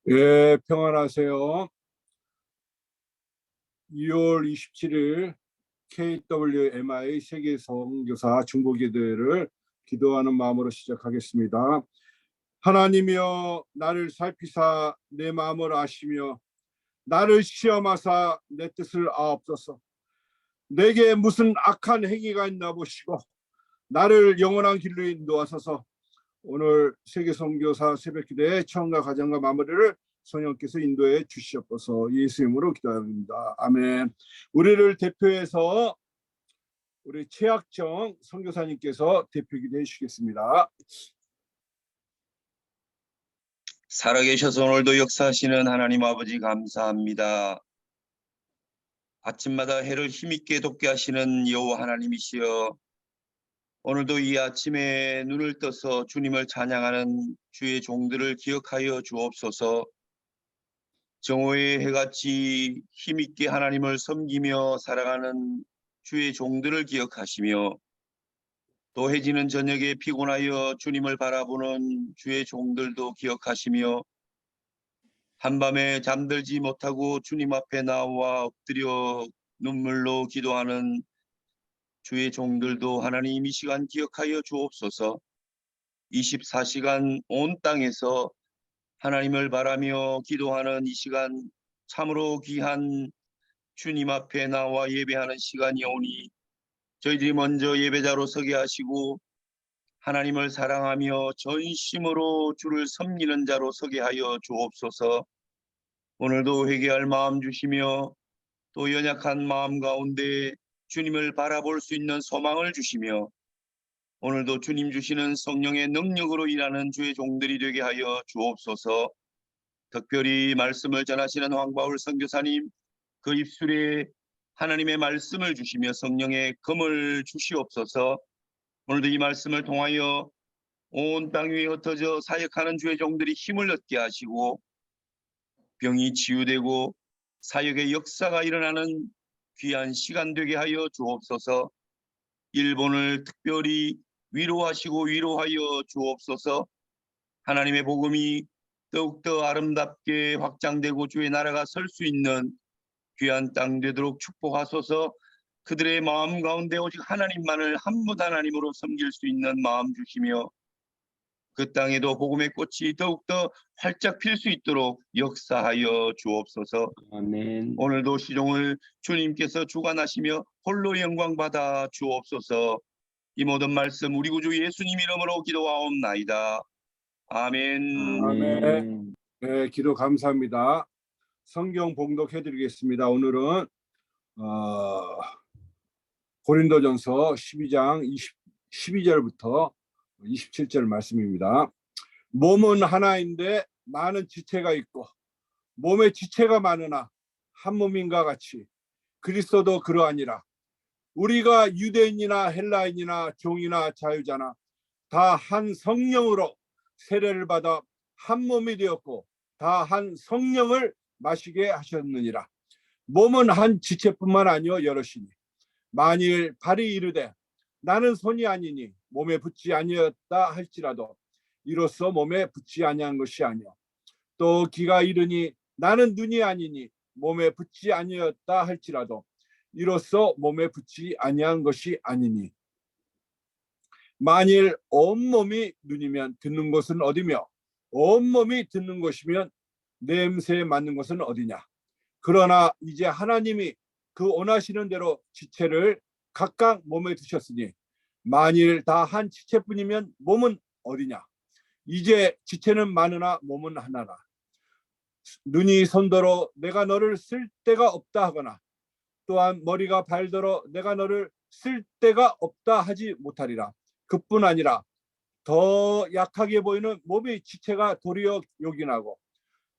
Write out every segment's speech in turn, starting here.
예, 평안하세요. 2월 27일 KWMI 세계 선교사 중보기도회를 기도하는 마음으로 시작하겠습니다. 하나님이여, 나를 살피사 내 마음을 아시며 나를 시험하사 내 뜻을 아옵소서. 내게 무슨 악한 행위가 있나 보시고 나를 영원한 길로 인도하소서. 오늘 세계 선교사 새벽기도의 처음과 가정과 마무리를 성령께서 인도해 주시옵소서. 예수 이름으로 기도합니다. 아멘. 우리를 대표해서 우리 최학정 선교사님께서 대표기도해 주시겠습니다. 살아계셔서 오늘도 역사하시는 하나님 아버지 감사합니다. 아침마다 해를 힘있게 돋게 하시는 여호와 하나님이시여, 오늘도 이 아침에 눈을 떠서 주님을 찬양하는 주의 종들을 기억하여 주옵소서. 정오의 해같이 힘있게 하나님을 섬기며 살아가는 주의 종들을 기억하시며, 또 해지는 저녁에 피곤하여 주님을 바라보는 주의 종들도 기억하시며, 한밤에 잠들지 못하고 주님 앞에 나와 엎드려 눈물로 기도하는 주의 종들도 하나님 이 시간 기억하여 주옵소서. 24시간 온 땅에서 하나님을 바라며 기도하는 이 시간, 참으로 귀한 주님 앞에 나와 예배하는 시간이 오니 저희들이 먼저 예배자로 서게 하시고 하나님을 사랑하며 전심으로 주를 섬기는 자로 서게 하여 주옵소서. 오늘도 회개할 마음 주시며 또 연약한 마음 가운데 주님을 바라볼 수 있는 소망을 주시며, 오늘도 주님 주시는 성령의 능력으로 일하는 주의 종들이 되게 하여 주옵소서. 특별히 말씀을 전하시는 황바울 선교사님, 그 입술에 하나님의 말씀을 주시며 성령의 검을 주시옵소서. 오늘도 이 말씀을 통하여 온 땅 위에 흩어져 사역하는 주의 종들이 힘을 얻게 하시고 병이 치유되고 사역의 역사가 일어나는 귀한 시간 되게 하여 주옵소서. 일본을 특별히 위로하시고 위로하여 주옵소서. 하나님의 복음이 더욱더 아름답게 확장되고 주의 나라가 설 수 있는 귀한 땅 되도록 축복하소서. 그들의 마음 가운데 오직 하나님만을 한 분 하나님으로 섬길 수 있는 마음 주시며, 그 땅에도 복음의 꽃이 더욱더 활짝 필 수 있도록 역사하여 주옵소서. 아멘. 오늘도 시종을 주님께서 주관하시며 홀로 영광 받아 주옵소서. 이 모든 말씀 우리 구주 예수님 이름으로 기도하옵나이다. 아멘. 아멘. 네, 기도 감사합니다. 성경 봉독해 드리겠습니다. 오늘은 고린도전서 12장 12절부터 27절 말씀입니다. 몸은 하나인데 많은 지체가 있고 몸에 지체가 많으나 한 몸인가 같이 그리스도도 그러하니라. 우리가 유대인이나 헬라인이나 종이나 자유자나 다 한 성령으로 세례를 받아 한 몸이 되었고 다 한 성령을 마시게 하셨느니라. 몸은 한 지체뿐만 아니요 여럿이니 만일 발이 이르되 나는 손이 아니니 몸에 붙지 아니었다 할지라도 이로써 몸에 붙지 아니한 것이 아니요, 또 귀가 이르니 나는 눈이 아니니 몸에 붙지 아니었다 할지라도 이로써 몸에 붙지 아니한 것이 아니니, 만일 온몸이 눈이면 듣는 것은 어디며 온몸이 듣는 것이면 냄새에 맞는 것은 어디냐. 그러나 이제 하나님이 그 원하시는 대로 지체를 각각 몸에 두셨으니 만일 다 한 지체뿐이면 몸은 어디냐. 이제 지체는 많으나 몸은 하나라. 눈이 손더러 내가 너를 쓸 데가 없다 하거나 또한 머리가 발더러 내가 너를 쓸 데가 없다 하지 못하리라. 그뿐 아니라 더 약하게 보이는 몸의 지체가 도리어 요긴하고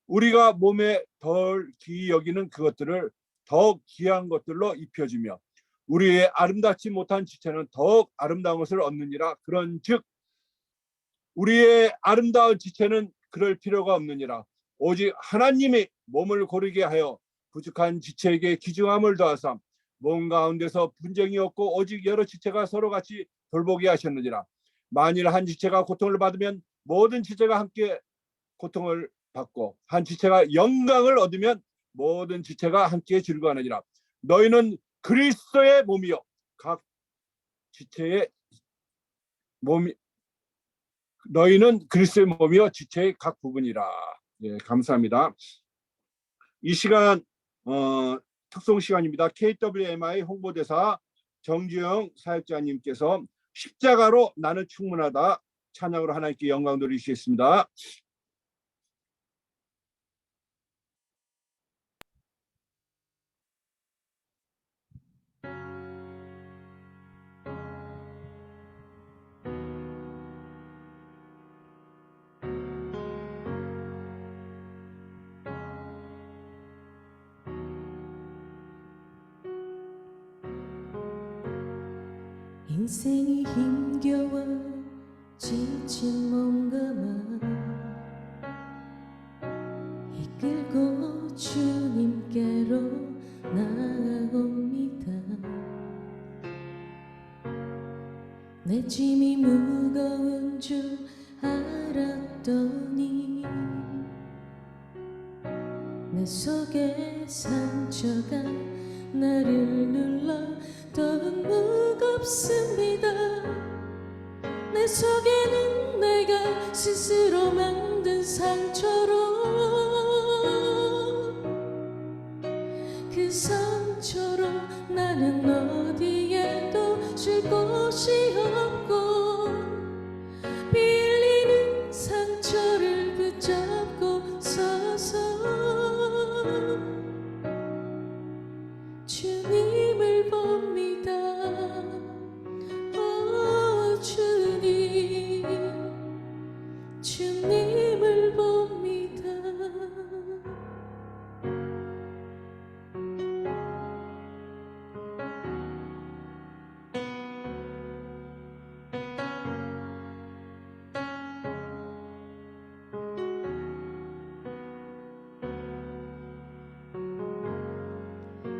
우리가 몸에 덜 귀히 여기는 그것들을 더욱 귀한 것들로 입혀주며 우리의 아름답지 못한 지체는 더욱 아름다운 것을 얻느니라. 그런즉 우리의 아름다운 지체는 그럴 필요가 없느니라. 오직 하나님이 몸을 고르게 하여 부족한 지체에게 귀중함을 더하사 몸 가운데서 분쟁이 없고 오직 여러 지체가 서로 같이 돌보게 하셨느니라. 만일 한 지체가 고통을 받으면 모든 지체가 함께 고통을 받고 한 지체가 영광을 얻으면 모든 지체가 함께 즐거워하느니라. 너희는 그리스도의 몸이요 각 지체의 몸이 너희는 그리스도의 몸이요 지체의 각 부분이라. 예, 감사합니다. 이 시간 특송 시간입니다. KWMI 홍보대사 정주영 사역자님께서 십자가로 나는 충분하다 찬양으로 하나님께 영광 돌리시겠습니다. 인생이 힘겨워 지친 몸가만 이끌고 주님께로 나아옵니다. 내 짐이 무거운 줄 알았더니 내 속에 상처가 나를 눌러 더욱 무겁습니다. 내 속에는 내가 스스로 만든 상처로 그 상처로 나는 어디에도 쉴 곳이 없고 빌리는 상처를 붙잡고 서서 주님을 봅니다. 오 주님, 주님을 봅니다.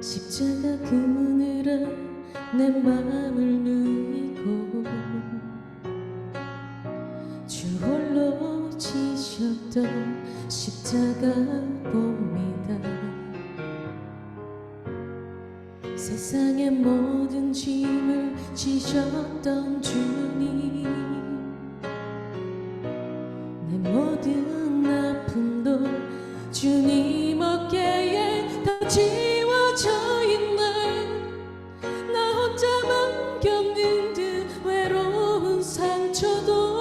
십자가 그늘에 내 맘을 누이고 주 홀로 지셨던 십자가 봅니다. 세상의 모든 짐을 지셨던 주님, 내 모든 아픔도 주님 어깨에 다 지워져 있네. 나 혼자만 겪는 듯 외로운 상처도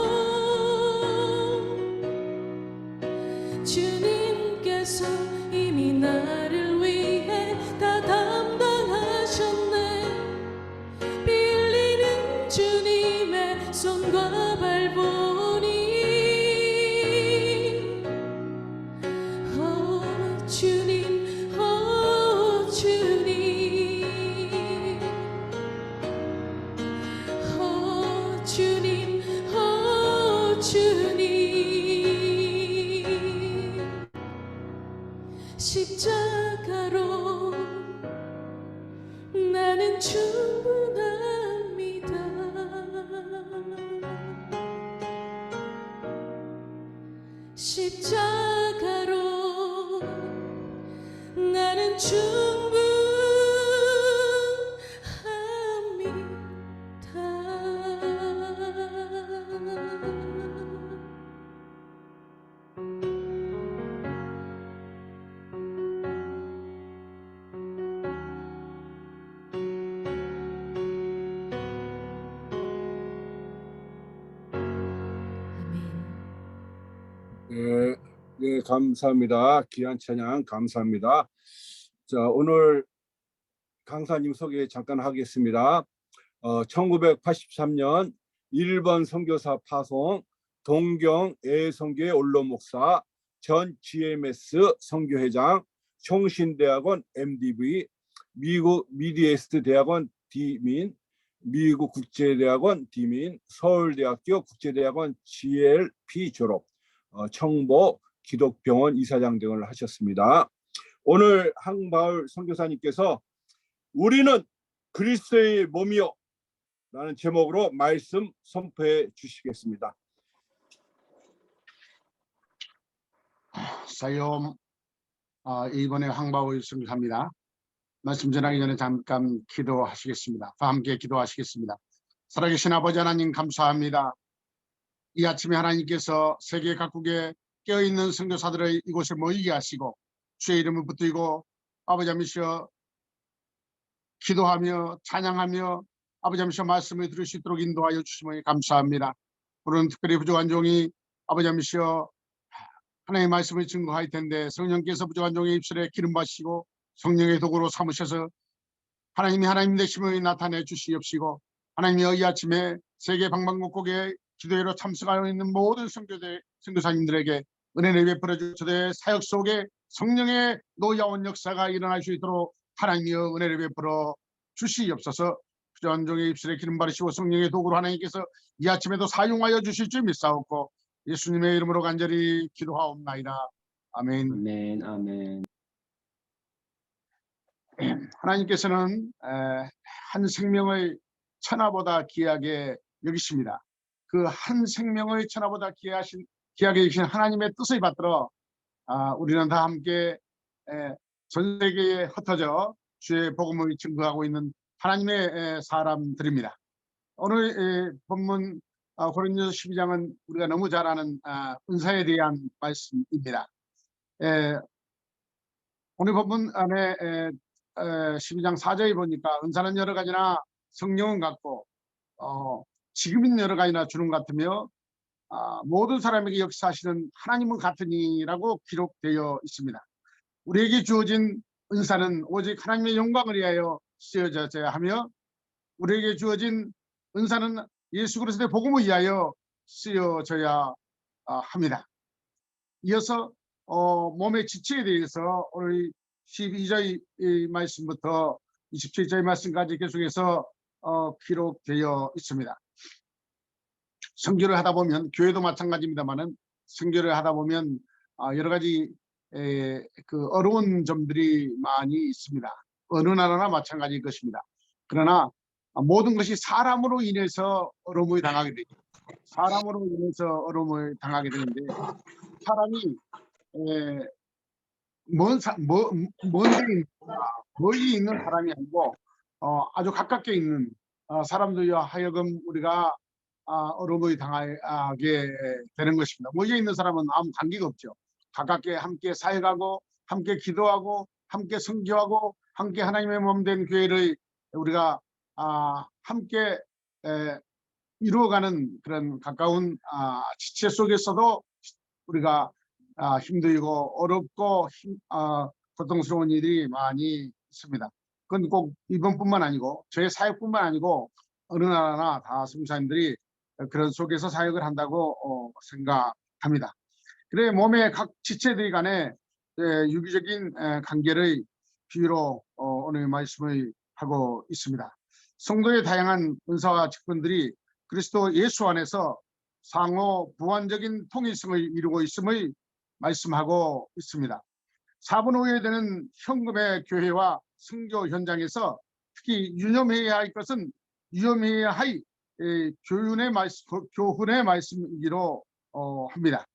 주님께서 이미 나를 위해 다 담당하셨네. 빌리는 주님의 손과 발 보니 오 주님, 오 주님, 오 주님, 오 주님. 십자가로 나는 충분합니다. 십자가로 나는 충분합니다. 예, 예, 감사합니다. 귀한 찬양 감사합니다. 자, 오늘 강사님 소개 잠깐 하겠습니다. 1983년 1번 선교사 파송 동경 애성교회 원로 목사 전 GMS 선교회장 총신대학원 MDV 미국 미디에스트 대학원 디민 미국 국제대학원 디민 서울대학교 국제대학원 GLP 졸업 청보 기독병원 이사장 등을 하셨습니다. 오늘 항바울 선교사님께서 우리는 그리스도의 몸이요 라는 제목으로 말씀 선포해 주시겠습니다. 사용 이번에 황바울 선교사입니다. 말씀 전하기 전에 잠깐 기도하시겠습니다. 함께 기도하시겠습니다. 살아계신 아버지 하나님 감사합니다. 이 아침에 하나님께서 세계 각국에 깨어있는 선교사들을 이곳에 모이게 하시고 주의 이름을 붙들고 아버지 하면서 기도하며 찬양하며 아버지 하면서 말씀을 들을 수 있도록 인도하여 주심을 감사합니다. 오늘은 특별히 부족한 종이 아버지 하면서 하나님의 말씀을 증거할 텐데 성령께서 부족한 종의 입술에 기름 바시고 성령의 도구로 삼으셔서 하나님이 하나님 되심을 나타내 주시옵시고 하나님이 이 아침에 세계 방방곡곡에 기도회로 참석하고 있는 모든 선교사님들에게 은혜를 베풀어 주시되 사역 속에 성령의 놀라운 역사가 일어날 수 있도록 하나님이여 은혜를 베풀어 주시옵소서. 부족한 종의 입술에 기름 바르시고 성령의 도구로 하나님께서 이 아침에도 사용하여 주실 줄 믿사옵고 예수님의 이름으로 간절히 기도하옵나이다. 아멘. 아멘, 아멘. 하나님께서는 한 생명을 천하보다 귀하게 여기십니다. 그 한 생명을 천하보다 귀하게 여기신 하나님의 뜻을 받들어 우리는 다 함께 전 세계에 흩어져 주의 복음을 증거하고 있는 하나님의 사람들입니다. 오늘 본문 고린도서 12장은 우리가 너무 잘 아는 은사에 대한 말씀입니다. 오늘 본문 안에 12장 4절에 보니까 은사는 여러 가지나 성령은 같고 지금은 여러 가지나 주는 같으며 모든 사람에게 역사하시는 하나님은 같으니라고 기록되어 있습니다. 우리에게 주어진 은사는 오직 하나님의 영광을 위하여 쓰여져야 하며 우리에게 주어진 은사는 예수 그리스도의 복음을 위하여 쓰여져야 합니다. 이어서 몸의 지체에 대해서 오늘 12절 말씀부터 27절 말씀까지 계속해서 기록되어 있습니다. 선교를 하다 보면 교회도 마찬가지입니다만은 선교를 하다 보면 여러 가지 그 어려운 점들이 많이 있습니다. 어느 나라나 마찬가지일 것입니다. 그러나 모든 것이 사람으로 인해서 어려움을 당하게 되죠. 사람으로 인해서 어려움을 당하게 되는데 사람이 멀리 있는 사람이 아니고 아주 가깝게 있는 사람들과 하여금 우리가 어려움을 당하게 되는 것입니다. 멀리 있는 사람은 아무 관계가 없죠. 가깝게 함께 사역하고 함께 기도하고 함께 선교하고 함께 하나님의 몸 된 교회를 우리가 함께 이루어가는 그런 가까운 지체 속에서도 우리가 힘들고 어렵고 고통스러운 일이 많이 있습니다. 그건 꼭 이번뿐만 아니고 저의 사역뿐만 아니고 어느 나라나 다 선교사님들이 그런 속에서 사역을 한다고 생각합니다. 그래 몸의 각 지체들 간의 유기적인 관계를 비유로 오늘 말씀을 하고 있습니다. 성도의 다양한 은사와 직분들이 그리스도 예수 안에서 상호 보완적인 통일성을 이루고 있음을 말씀하고 있습니다. 4분 후에 되는 현금의 교회와 선교 현장에서 특히 유념해야 할 것은 유념해야 할 교훈의 말씀이기로 합니다.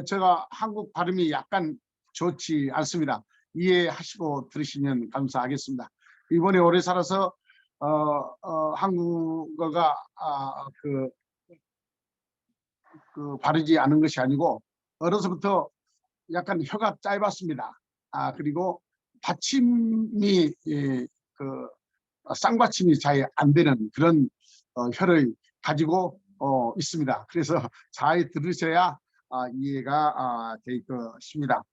제가 한국 발음이 약간 좋지 않습니다. 이해하시고 들으시면 감사하겠습니다. 이번에 오래 살아서 한국어가 바르지 않은 것이 아니고 어려서부터 약간 혀가 짧았습니다. 그리고 받침이 쌍받침이 잘 안 되는 그런 혀를 가지고 있습니다. 그래서 잘 들으셔야 이해가 될 것입니다.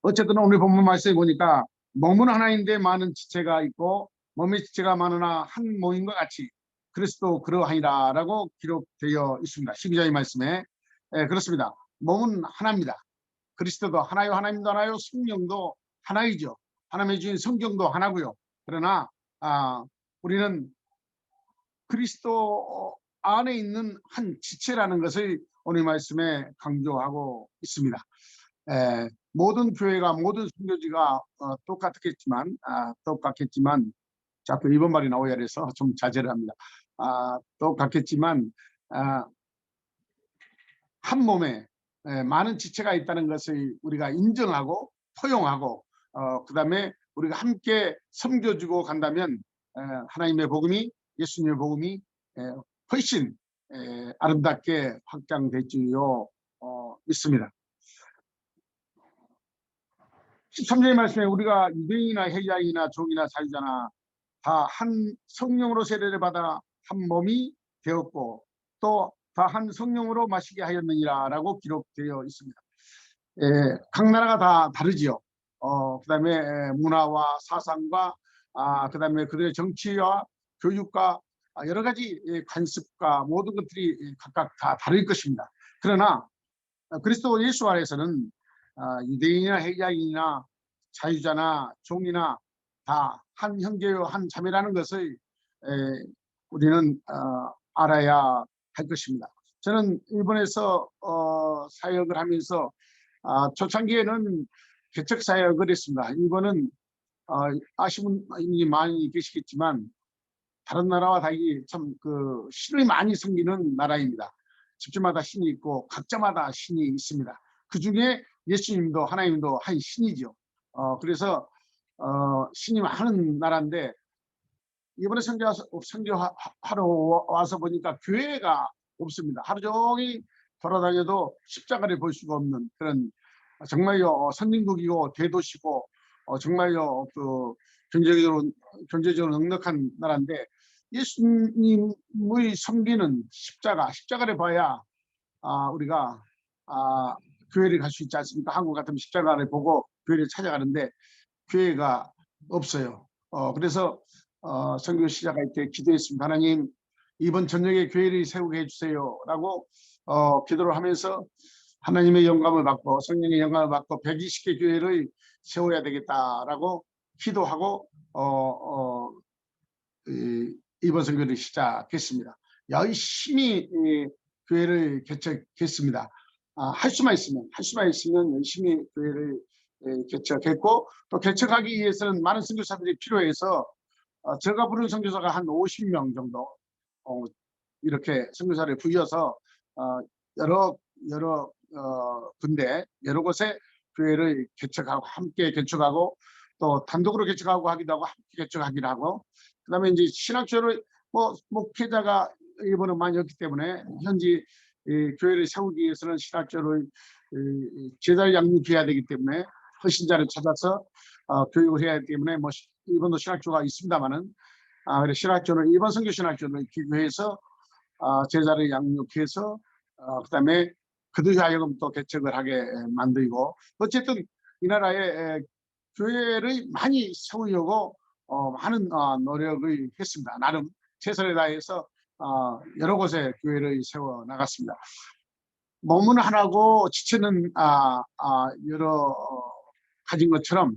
어쨌든 오늘 본문 말씀에 보니까 몸은 하나인데 많은 지체가 있고 몸의 지체가 많으나 한 몸인 것 같이 그리스도 그러하니라 라고 기록되어 있습니다. 12절의 말씀에 그렇습니다. 몸은 하나입니다. 그리스도도 하나요, 하나님도 하나요, 성령도 하나이죠. 하나님의 주인 성경도 하나고요. 그러나 우리는 그리스도 안에 있는 한 지체라는 것을 오늘 말씀에 강조하고 있습니다. 모든 교회가 모든 선교지가 똑같겠지만 자꾸 이번 말이 나오야 해서 좀 자제를 합니다. 똑같겠지만 한 몸에 많은 지체가 있다는 것을 우리가 인정하고 포용하고 그다음에 우리가 함께 섬겨주고 간다면 하나님의 복음이 예수님의 복음이 훨씬 아름답게 확장될 줄로 믿습니다. 13절의 말씀에 우리가 유대인이나 헬라인이나 종이나 자유자나 다 한 성령으로 세례를 받아 한 몸이 되었고 또 다 한 성령으로 마시게 하였느니라라고 기록되어 있습니다. 각 나라가 다 다르지요. 그다음에 문화와 사상과 그다음에 그들의 정치와 교육과 여러 가지 관습과 모든 것들이 각각 다 다를 것입니다. 그러나 그리스도 예수 안에서는 유대인이나 헬라인이나 자유자나 종이나 다 한 형제요 한 자매라는 것을 우리는 알아야 할 것입니다. 저는 일본에서 사역을 하면서 초창기에는 개척 사역을 했습니다. 일본은 아시는 분이 많이 계시겠지만 다른 나라와 달리 참 그 신을 많이 섬기는 나라입니다. 집집마다 신이 있고 각자마다 신이 있습니다. 그 중에 예수님도 하나님도 한 신이죠. 그래서 신이 많은 나라인데 이번에 선교하러 와서 보니까 교회가 없습니다. 하루 종일 돌아다녀도 십자가를 볼 수가 없는 그런 정말요 선진국이고 대도시고 정말요 그 경제적으로 넉넉한 나라인데 예수님의 섬기는 십자가를 봐야 우리가 교회를 갈 수 있지 않습니까? 한국 같으면 십자가를 보고 교회를 찾아가는데 교회가 없어요. 그래서 선교 시작할 때 기도했습니다. 하나님 이번 저녁에 교회를 세우게 해주세요라고 기도를 하면서 하나님의 영감을 받고 성령의 영감을 받고 120개 교회를 세워야 되겠다라고 기도하고 이번 선교를 시작했습니다. 열심히 교회를 개척했습니다. 할 수만 있으면 열심히 교회를 개척했고 또 개척하기 위해서는 많은 선교사들이 필요해서 제가 부른 선교사가 한 50명 정도 이렇게 선교사를 부여서 여러 군데 여러 곳에 교회를 개척하고 함께 개척하고 또 단독으로 개척하고 하기도 하고 함께 개척하기도 하고 그다음에 이제 신학교를 목회자가 일본은 많이 없기 때문에 현지 교회를 세우기 위해서는 신학교를 제자를 양육해야 되기 때문에 헌신자를 찾아서 교육을 해야 하기 때문에 일본도 신학교가 있습니다만은 그래서 신학교는 일본 선교 신학교를 기교해서 제자를 양육해서 그다음에 그들 하여금 또 개척을 하게 만들고 어쨌든 이 나라에 교회를 많이 세우려고 많은 노력을 했습니다. 나름 최선을 다해서 여러 곳에 교회를 세워 나갔습니다. 몸은 하나고 지체는 여러 가진 것처럼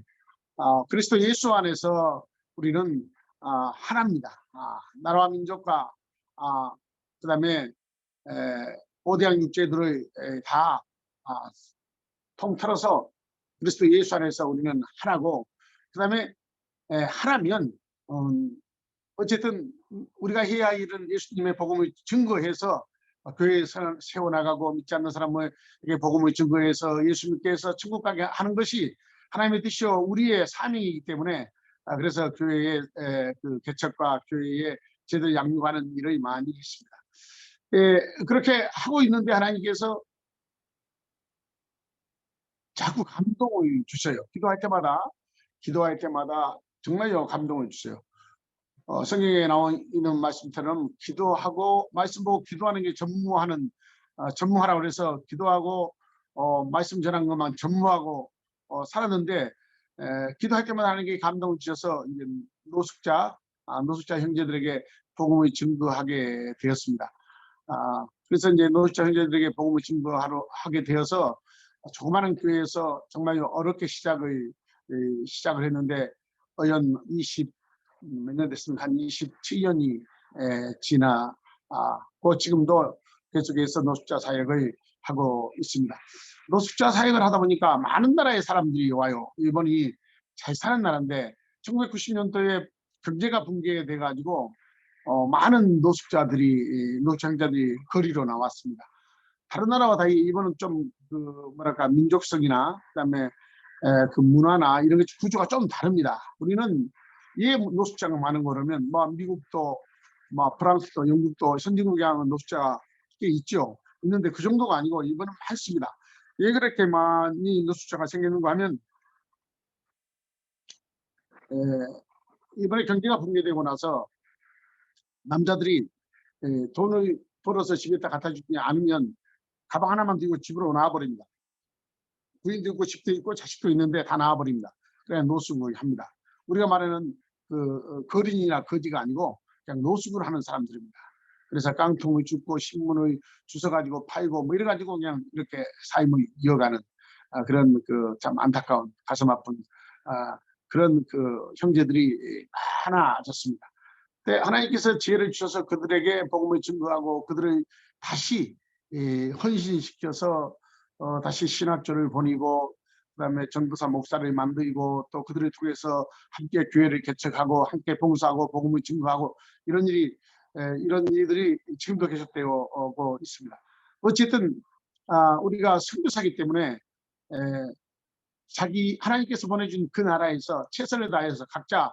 그리스도 예수 안에서 우리는 하나입니다. 나라와 민족과 그다음에 오대양 육제들을 다 통틀어서 그리스도 예수 안에서 우리는 하나고 그다음에 하나면 어쨌든 우리가 해야 할 일은 예수님의 복음을 증거해서 교회에 세워나가고 믿지 않는 사람에게 복음을 증거해서 예수님께서 천국 가게 하는 것이 하나님의 뜻이요 우리의 사명이기 때문에 그래서 교회의 그 개척과 교회의 제대로 양육하는 일을 많이 했습니다. 그렇게 하고 있는데 하나님께서 자꾸 감동을 주셔요. 기도할 때마다 정말요 감동을 주셔요. 성경에 나와 있는 말씀처럼 기도하고 말씀 보고 기도하는 게 전무하라고 그래서 기도하고 말씀 전한 것만 전무하고 살았는데 기도할 때마다 하나님께 감동을 주셔서 이제 노숙자 형제들에게 복음을 증거하게 되었습니다. 그래서 이제 노숙자 형제들에게 복음을 증거하게 되어서 조그마한 교회에서 정말 어렵게 시작을 했는데 어연 몇 년 됐습니다. 한 27년이 지나고 지금도 계속해서 노숙자 사역을 하고 있습니다. 노숙자 사역을 하다 보니까 많은 나라의 사람들이 와요. 일본이 잘 사는 나라인데 1990년도에 경제가 붕괴돼 가지고 많은 노숙자들이 거리로 나왔습니다. 다른 나라와 달리 일본은 좀 그 뭐랄까 민족성이나 그다음에 그 문화나 이런 게 구조가 좀 다릅니다. 우리는 예 노숙자가 많은 거라면 뭐 미국도 뭐 프랑스도 영국도 선진국에 하면 노숙자가 꽤 있죠. 있는데 그 정도가 아니고 일본은 많습니다. 왜 그렇게 많이 노숙자가 생기는가 하면 이번에 경기가 붕괴되고 나서 남자들이 돈을 벌어서 집에다 갖다 주지 않으면 가방 하나만 들고 집으로 나와버립니다. 부인도 있고 집도 있고 자식도 있는데 다 나와버립니다. 그래 노숙을 합니다. 우리가 말하는 그 거린이나 거지가 아니고 그냥 노숙을 하는 사람들입니다. 그래서 깡통을 줍고 신문을 주워가지고 팔고 뭐 이래가지고 그냥 이렇게 삶을 이어가는 그런 그 참 안타까운 가슴 아픈 그런 그 형제들이 많아졌습니다. 근데 하나님께서 지혜를 주셔서 그들에게 복음을 증거하고 그들을 다시 헌신시켜서 다시 신학교를 보내고 그다음에 전도사 목사를 만들고 또 그들을 통해서 함께 교회를 개척하고 함께 봉사하고 복음을 증거하고 이런 일들이 지금도 계속되고 있습니다. 어쨌든 우리가 선교사이기 때문에 자기 하나님께서 보내준 그 나라에서 최선을 다해서 각자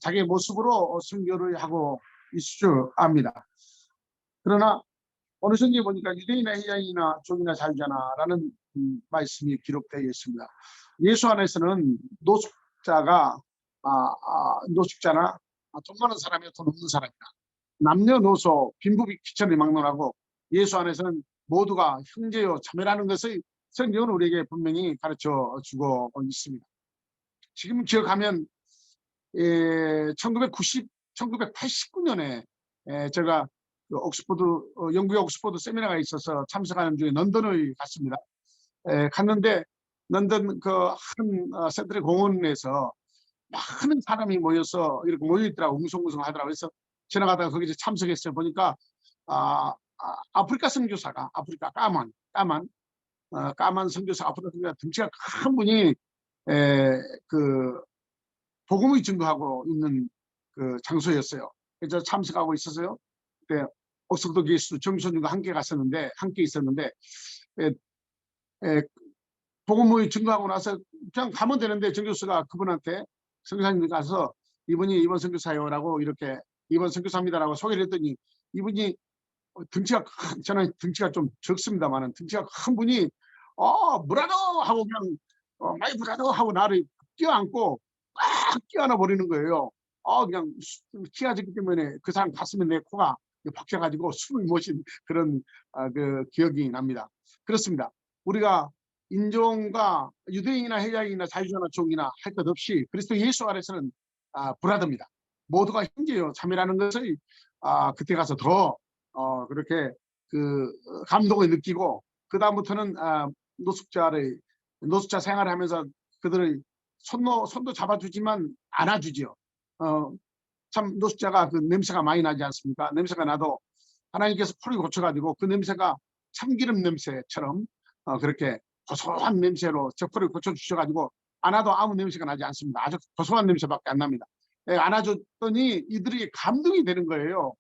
자기의 모습으로 선교를 하고 있을 압니다. 그러나 어느 성경에 보니까 유대인이나 해자인이나 종이나 자유자나라는 말씀이 기록되어 있습니다. 예수 안에서는 노숙자가 노숙자나 돈 많은 사람이나 돈 없는 사람이나 남녀노소 빈부비 귀천을 막론하고 예수 안에서는 모두가 형제요 자매라는 것을 성경은 우리에게 분명히 가르쳐 주고 있습니다. 지금 기억하면 1989년에 제가 그 영국의 옥스퍼드 세미나가 있어서 참석하는 중에 런던을 갔습니다. 갔는데 런던 그 한 센트럴 공원에서 많은 사람이 모여서 이렇게 모여있더라고 웅성웅성 하더라고요. 그래서 지나가다가 거기서 참석했어요. 보니까 아프리카 선교사가 까만 선교사 아프리카 선교사 등치가 큰 분이 그 복음을 증거하고 있는 그 장소였어요. 그래서 참석하고 있었어요. 그때 옥스퍼드 교수 정선주가 함께 있었는데 복음을 증거하고 나서 그냥 가면 되는데 정 교수가 그분한테 선교사님 가서 이분이 이번 선교사요라고 이렇게 이번 선교사입니다라고 소개를 했더니 이분이 저는 등치가 좀 적습니다만은 등치가 큰 분이 브라더 하고 그냥 마이 브라더 하고 나를 껴안고 꽉 껴안아 버리는 거예요. 그냥 키가 작기 때문에 그 사람 가슴에 내 코가 박혀가지고 숨을 못 쉰 그런 그 기억이 납니다. 그렇습니다. 우리가 인종과 유대인이나 해자인이나 자유자나 종이나 할 것 없이 그리스도 예수 안에서는 브라더입니다. 모두가 형제요 자매라는 것을 그때 가서 더 그렇게 그 감동을 느끼고 그 다음부터는 노숙자 생활을 하면서 그들을 손도 잡아주지만 안아주지요. 참 노숙자가 그 냄새가 많이 나지 않습니까? 냄새가 나도 하나님께서 풀을 고쳐가지고 그 냄새가 참기름 냄새처럼 그렇게 고소한 냄새로 적풀을 고쳐주셔가지고 안아도 아무 냄새가 나지 않습니다. 아주 고소한 냄새밖에 안 납니다. 안아줬더니 이들이 감동이 되는 거예요.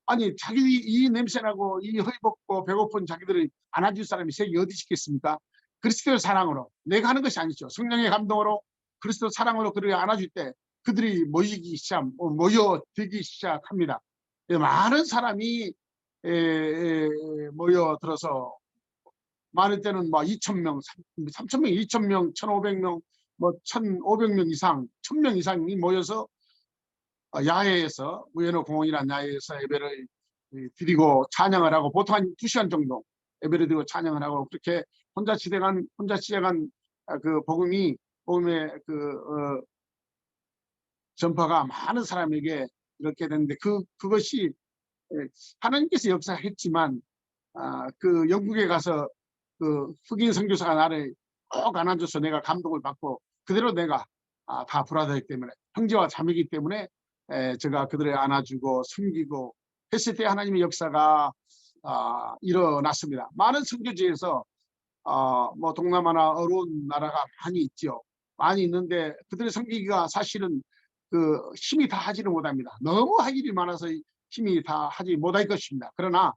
아니 자기들이 이 냄새나고 이 허리벗고 배고픈 자기들을 안아줄 사람이 세계 어디 있겠습니까? 그리스도의 사랑으로 내가 하는 것이 아니죠. 성령의 감동으로 그리스도 사랑으로 그들을 안아줄 때 그들이 모여들기 시작합니다. 많은 사람이 모여들어서 많을 때는 뭐 2,000명, 3,000명, 2,000명, 1,500명, 뭐 1,500명 이상, 1,000명 이상이 모여서 야외에서 우에노 공원이라는 야외에서 예배를 드리고 찬양을 하고 보통 한 2시간 정도 예배를 드리고 찬양을 하고 그렇게 혼자 시작한 그 복음의 그 전파가 많은 사람에게 이렇게 됐는데 그것이 하나님께서 역사했지만 그 영국에 가서 그 흑인 선교사가 나를 꼭 안아줘서 내가 감동을 받고 그대로 내가 다 브라더이기 때문에 형제와 자매이기 때문에 제가 그들을 안아주고 섬기고 했을 때 하나님의 역사가 일어났습니다. 많은 선교지에서 뭐 동남아나 어려운 나라가 많이 있죠. 많이 있는데 그들의 섬기기가 사실은 그 힘이 다 하지는 못합니다. 너무 할 일이 많아서 힘이 다 하지 못할 것입니다. 그러나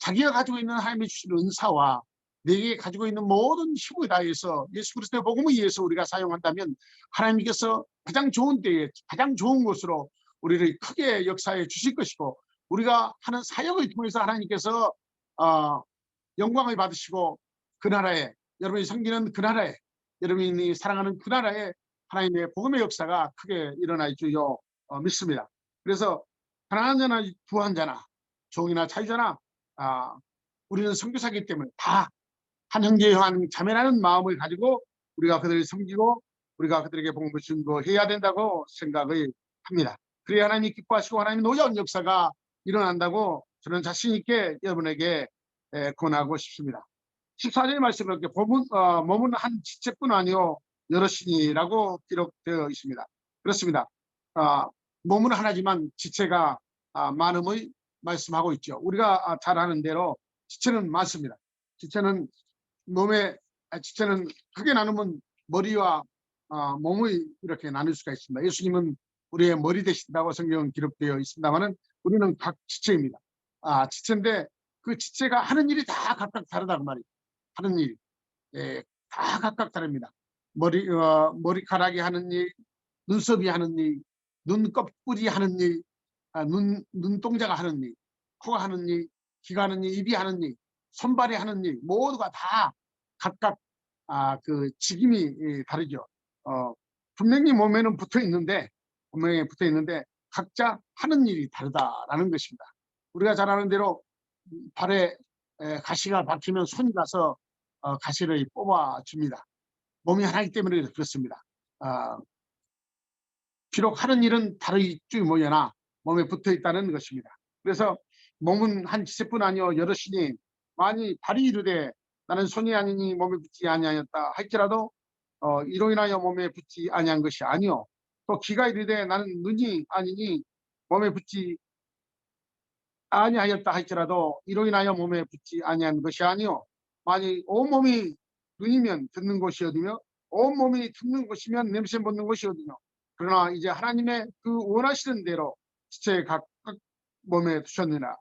자기가 가지고 있는 하나님이 주신 은사와 내게 가지고 있는 모든 힘을 다해서 예수 그리스도의 복음을 위해서 우리가 사용한다면 하나님께서 가장 좋은 때에 가장 좋은 곳으로 우리를 크게 역사해 주실 것이고 우리가 하는 사역을 통해서 하나님께서 영광을 받으시고 그 나라에 여러분이 섬기는 그 나라에 여러분이 사랑하는 그 나라에 하나님의 복음의 역사가 크게 일어날 줄로 믿습니다. 그래서 가난한 자나 부한 자나 종이나 자유자나 우리는 선교사이기 때문에 다 한 형제 한 자매라는 마음을 가지고 우리가 그들을 섬기고 우리가 그들에게 복음을 전도해야 된다고 생각을 합니다. 그래야 하나님이 기뻐하시고 하나님의 놀라운 역사가 일어난다고 저는 자신 있게 여러분에게 권하고 싶습니다. 14절의 말씀을 이렇게 몸은 한 지체뿐 아니요 여럿이니라고 기록되어 있습니다. 그렇습니다. 몸은 하나지만 지체가 많음을 말씀하고 있죠. 우리가 잘 아는 대로 지체는 많습니다. 지체는 크게 나누면 머리와 몸을 이렇게 나눌 수가 있습니다. 예수님은 우리의 머리 되신다고 성경은 기록되어 있습니다만은 우리는 각 지체입니다. 지체인데 그 지체가 하는 일이 다 각각 다르다고 말이에요. 하는 일, 다 각각 다릅니다. 머리카락이 하는 일, 눈썹이 하는 일, 눈꺼풀이 하는 일, 눈동자가 하는 일, 코가 하는 일, 귀가 하는 일, 입이 하는 일, 손발이 하는 일 모두가 다 각각 그 직임이 다르죠. 분명히 몸에는 붙어 있는데 각자 하는 일이 다르다라는 것입니다. 우리가 잘 아는 대로 발에 가시가 박히면 손이 가서 가시를 뽑아줍니다. 몸이 하나이기 때문에 그렇습니다. 비록 하는 일은 다르지 뭐여나 몸에 붙어 있다는 것입니다. 그래서 몸은 한 지체뿐 아니요 여럿이니 만일 발이 이르되 나는 손이 아니니 몸에 붙지 아니하였다 할지라도 이로 인하여 몸에 붙지 아니한 것이 아니요 또 귀가 이르되 나는 눈이 아니니 몸에 붙지 아니하였다 할지라도 이로 인하여 몸에 붙지 아니한 것이 아니요 만일 온몸이 눈이면 듣는 것이 어디며 온몸이 듣는 것이면 냄새 맡는 것이 어디며 그러나 이제 하나님의 그 원하시는 대로 지체 각각 몸에 두셨느니라.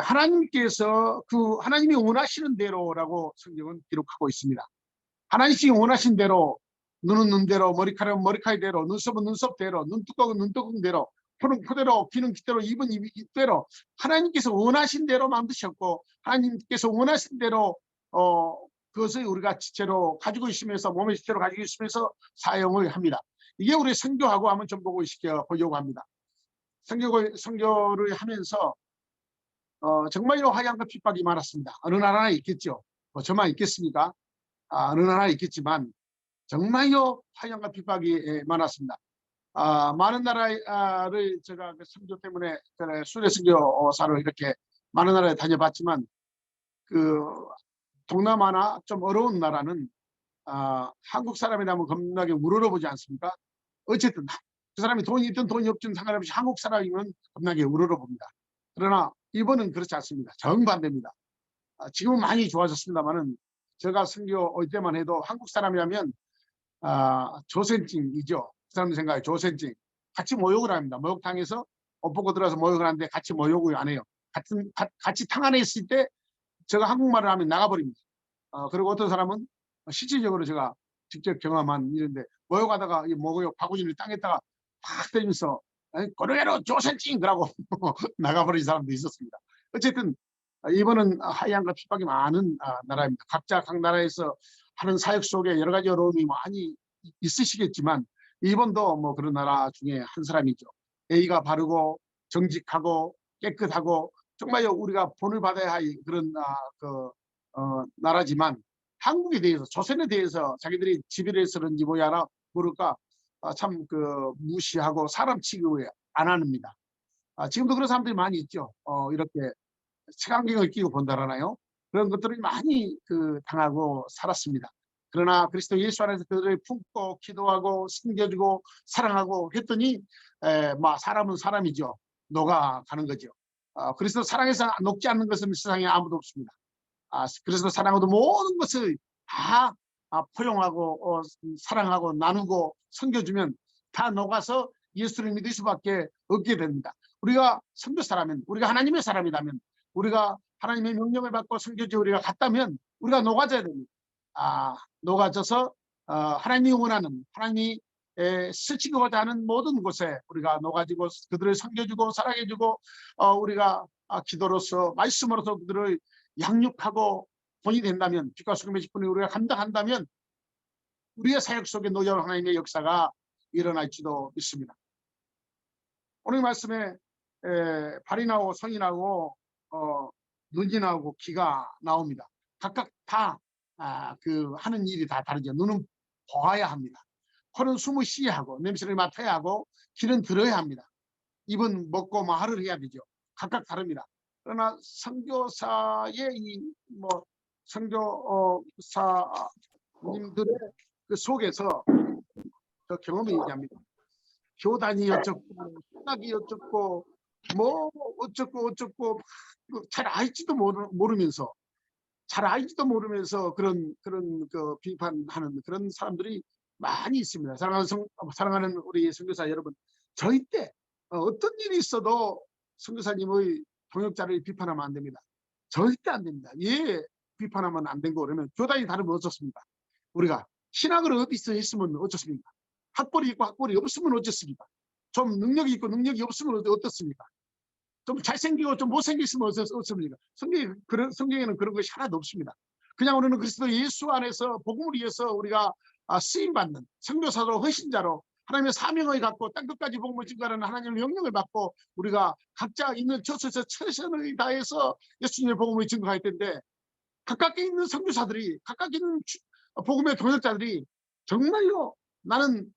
하나님께서 그 하나님이 원하시는 대로라고 성경은 기록하고 있습니다. 하나님이 원하신 대로 눈은 눈대로 머리카락은 머리카락대로 눈썹은 눈썹대로 눈두꺼운 눈두꺼운대로 코는 코대로 귀는 귀대로 입은 입대로 하나님께서 원하신 대로 만드셨고 하나님께서 원하신 대로 그것을 우리가 지체로 가지고 있으면서 몸의 지체로 가지고 있으면서 사용을 합니다. 이게 우리 선교하고 한번 좀 보려고 합니다. 선교를 하면서 정말로 화양과 핍박이 많았습니다. 어느 나라나 있겠죠. 저만 있겠습니까? 어느 나라나 있겠지만 정말로 화양과 핍박이 많았습니다. 많은 나라를 제가 선교 때문에 순회 선교사로 이렇게 많은 나라에 다녀봤지만 그 동남아나 좀 어려운 나라는 한국 사람이라면 겁나게 우러러보지 않습니까? 어쨌든 그 사람이 돈이 있든 돈이 없든 상관없이 한국 사람이면 겁나게 우러러봅니다. 그러나 이번은 그렇지 않습니다. 정반대입니다. 지금은 많이 좋아졌습니다만은 제가 선교 올 때만 해도 한국 사람이라면 조센증이죠. 그 사람 생각에 조센증. 같이 모욕을 합니다. 목욕탕에서 옷 벗고 들어가서 모욕을 하는데 같이 모욕을 안 해요. 같이 탕 안에 있을 때 제가 한국말을 하면 나가버립니다. 그리고 어떤 사람은 실질적으로 제가 직접 경험한 일인데 모욕하다가 이 모욕 바구니를 땅에다가 팍 때리면서 고르게로 조센증 그러고 나가버린 사람도 있었습니다. 어쨌든 이번은 하얀과 핍박이 많은 나라입니다. 각자 각 나라에서 하는 사역 속에 여러 가지 어려움이 많이 있으시겠지만 일본도 뭐 그런 나라 중에 한 사람이죠. 예의가 바르고 정직하고 깨끗하고 정말요 우리가 본을 받아야 할 그런 나라지만 한국에 대해서 조선에 대해서 자기들이 지배를 했었는지 뭐야 모를까 참 그 무시하고 사람 취급을 안 합니다. 지금도 그런 사람들이 많이 있죠. 이렇게 색안경을 끼고 본다라나요? 그런 것들을 많이 당하고 살았습니다. 그러나 그리스도 예수 안에서 그들을 품고 기도하고 섬겨주고 사랑하고 했더니 사람은 사람이죠. 녹아가는 거죠. 그리스도 사랑에서 녹지 않는 것은 세상에 아무도 없습니다. 그래서 사랑하고 모든 것을 다 포용하고 사랑하고 나누고 섬겨주면 다 녹아서 예수를 믿을 수밖에 없게 됩니다. 우리가 선교사라면 우리가 하나님의 사람이라면 우리가 하나님의 명령을 받고 섬겨져 우리가 갔다면 우리가 녹아져야 됩니다. 녹아져서 하나님이 원하는, 하나님이 스치고자 하는 모든 곳에 우리가 녹아지고 그들을 섬겨주고 사랑해주고 우리가 기도로서 말씀으로서 그들을 양육하고 본이 된다면, 빛과 소금의 직분을 우리가 감당한다면 우리의 사역 속에 놀라운 하나님의 역사가 일어날지도 믿습니다. 오늘 말씀에 발이 나오고 손이 나오고 눈이 나오고 귀가 나옵니다. 각각 다 그 하는 일이 다 다르죠. 눈은 보아야 합니다. 코는 숨을 쉬어야 하고 냄새를 맡아야 하고 귀는 들어야 합니다. 입은 먹고 말을 해야 되죠. 각각 다릅니다. 그러나 선교사의 선교사님들의 그 속에서 그 경험을 얘기합니다. 교단이 어쩌고 신학이 어쩌고 뭐 어쩌고 잘 알지도 모르면서 그런 그 비판하는 그런 사람들이 많이 있습니다. 사랑하는 우리 선교사 여러분, 절대 어떤 일이 있어도 선교사님의 동역자를 비판하면 안 됩니다. 절대 안 됩니다. 예, 비판하면 안 된 거 그러면 교단이 다르면 어쩌습니까? 우리가 신학을 어디서 했으면 어쩌습니까? 학벌이 있고 학벌이 없으면 어쩌습니까? 좀 능력이 있고 능력이 없으면 어떻습니까? 좀 잘생기고 좀 못생겼으면 어떻습니까? 성경에는 그런 것이 하나도 없습니다. 그냥 우리는 그리스도 예수 안에서 복음을 위해서 우리가 쓰임받는 선교사로 헌신자로 하나님의 사명을 갖고 땅끝까지 복음을 증거하는 하나님의 명령을 받고 우리가 각자 있는 처소에서 최선을 다해서 예수님의 복음을 증거할 텐데, 각각에 있는 선교사들이, 각각 있는 복음의 동역자들이 정말로 나는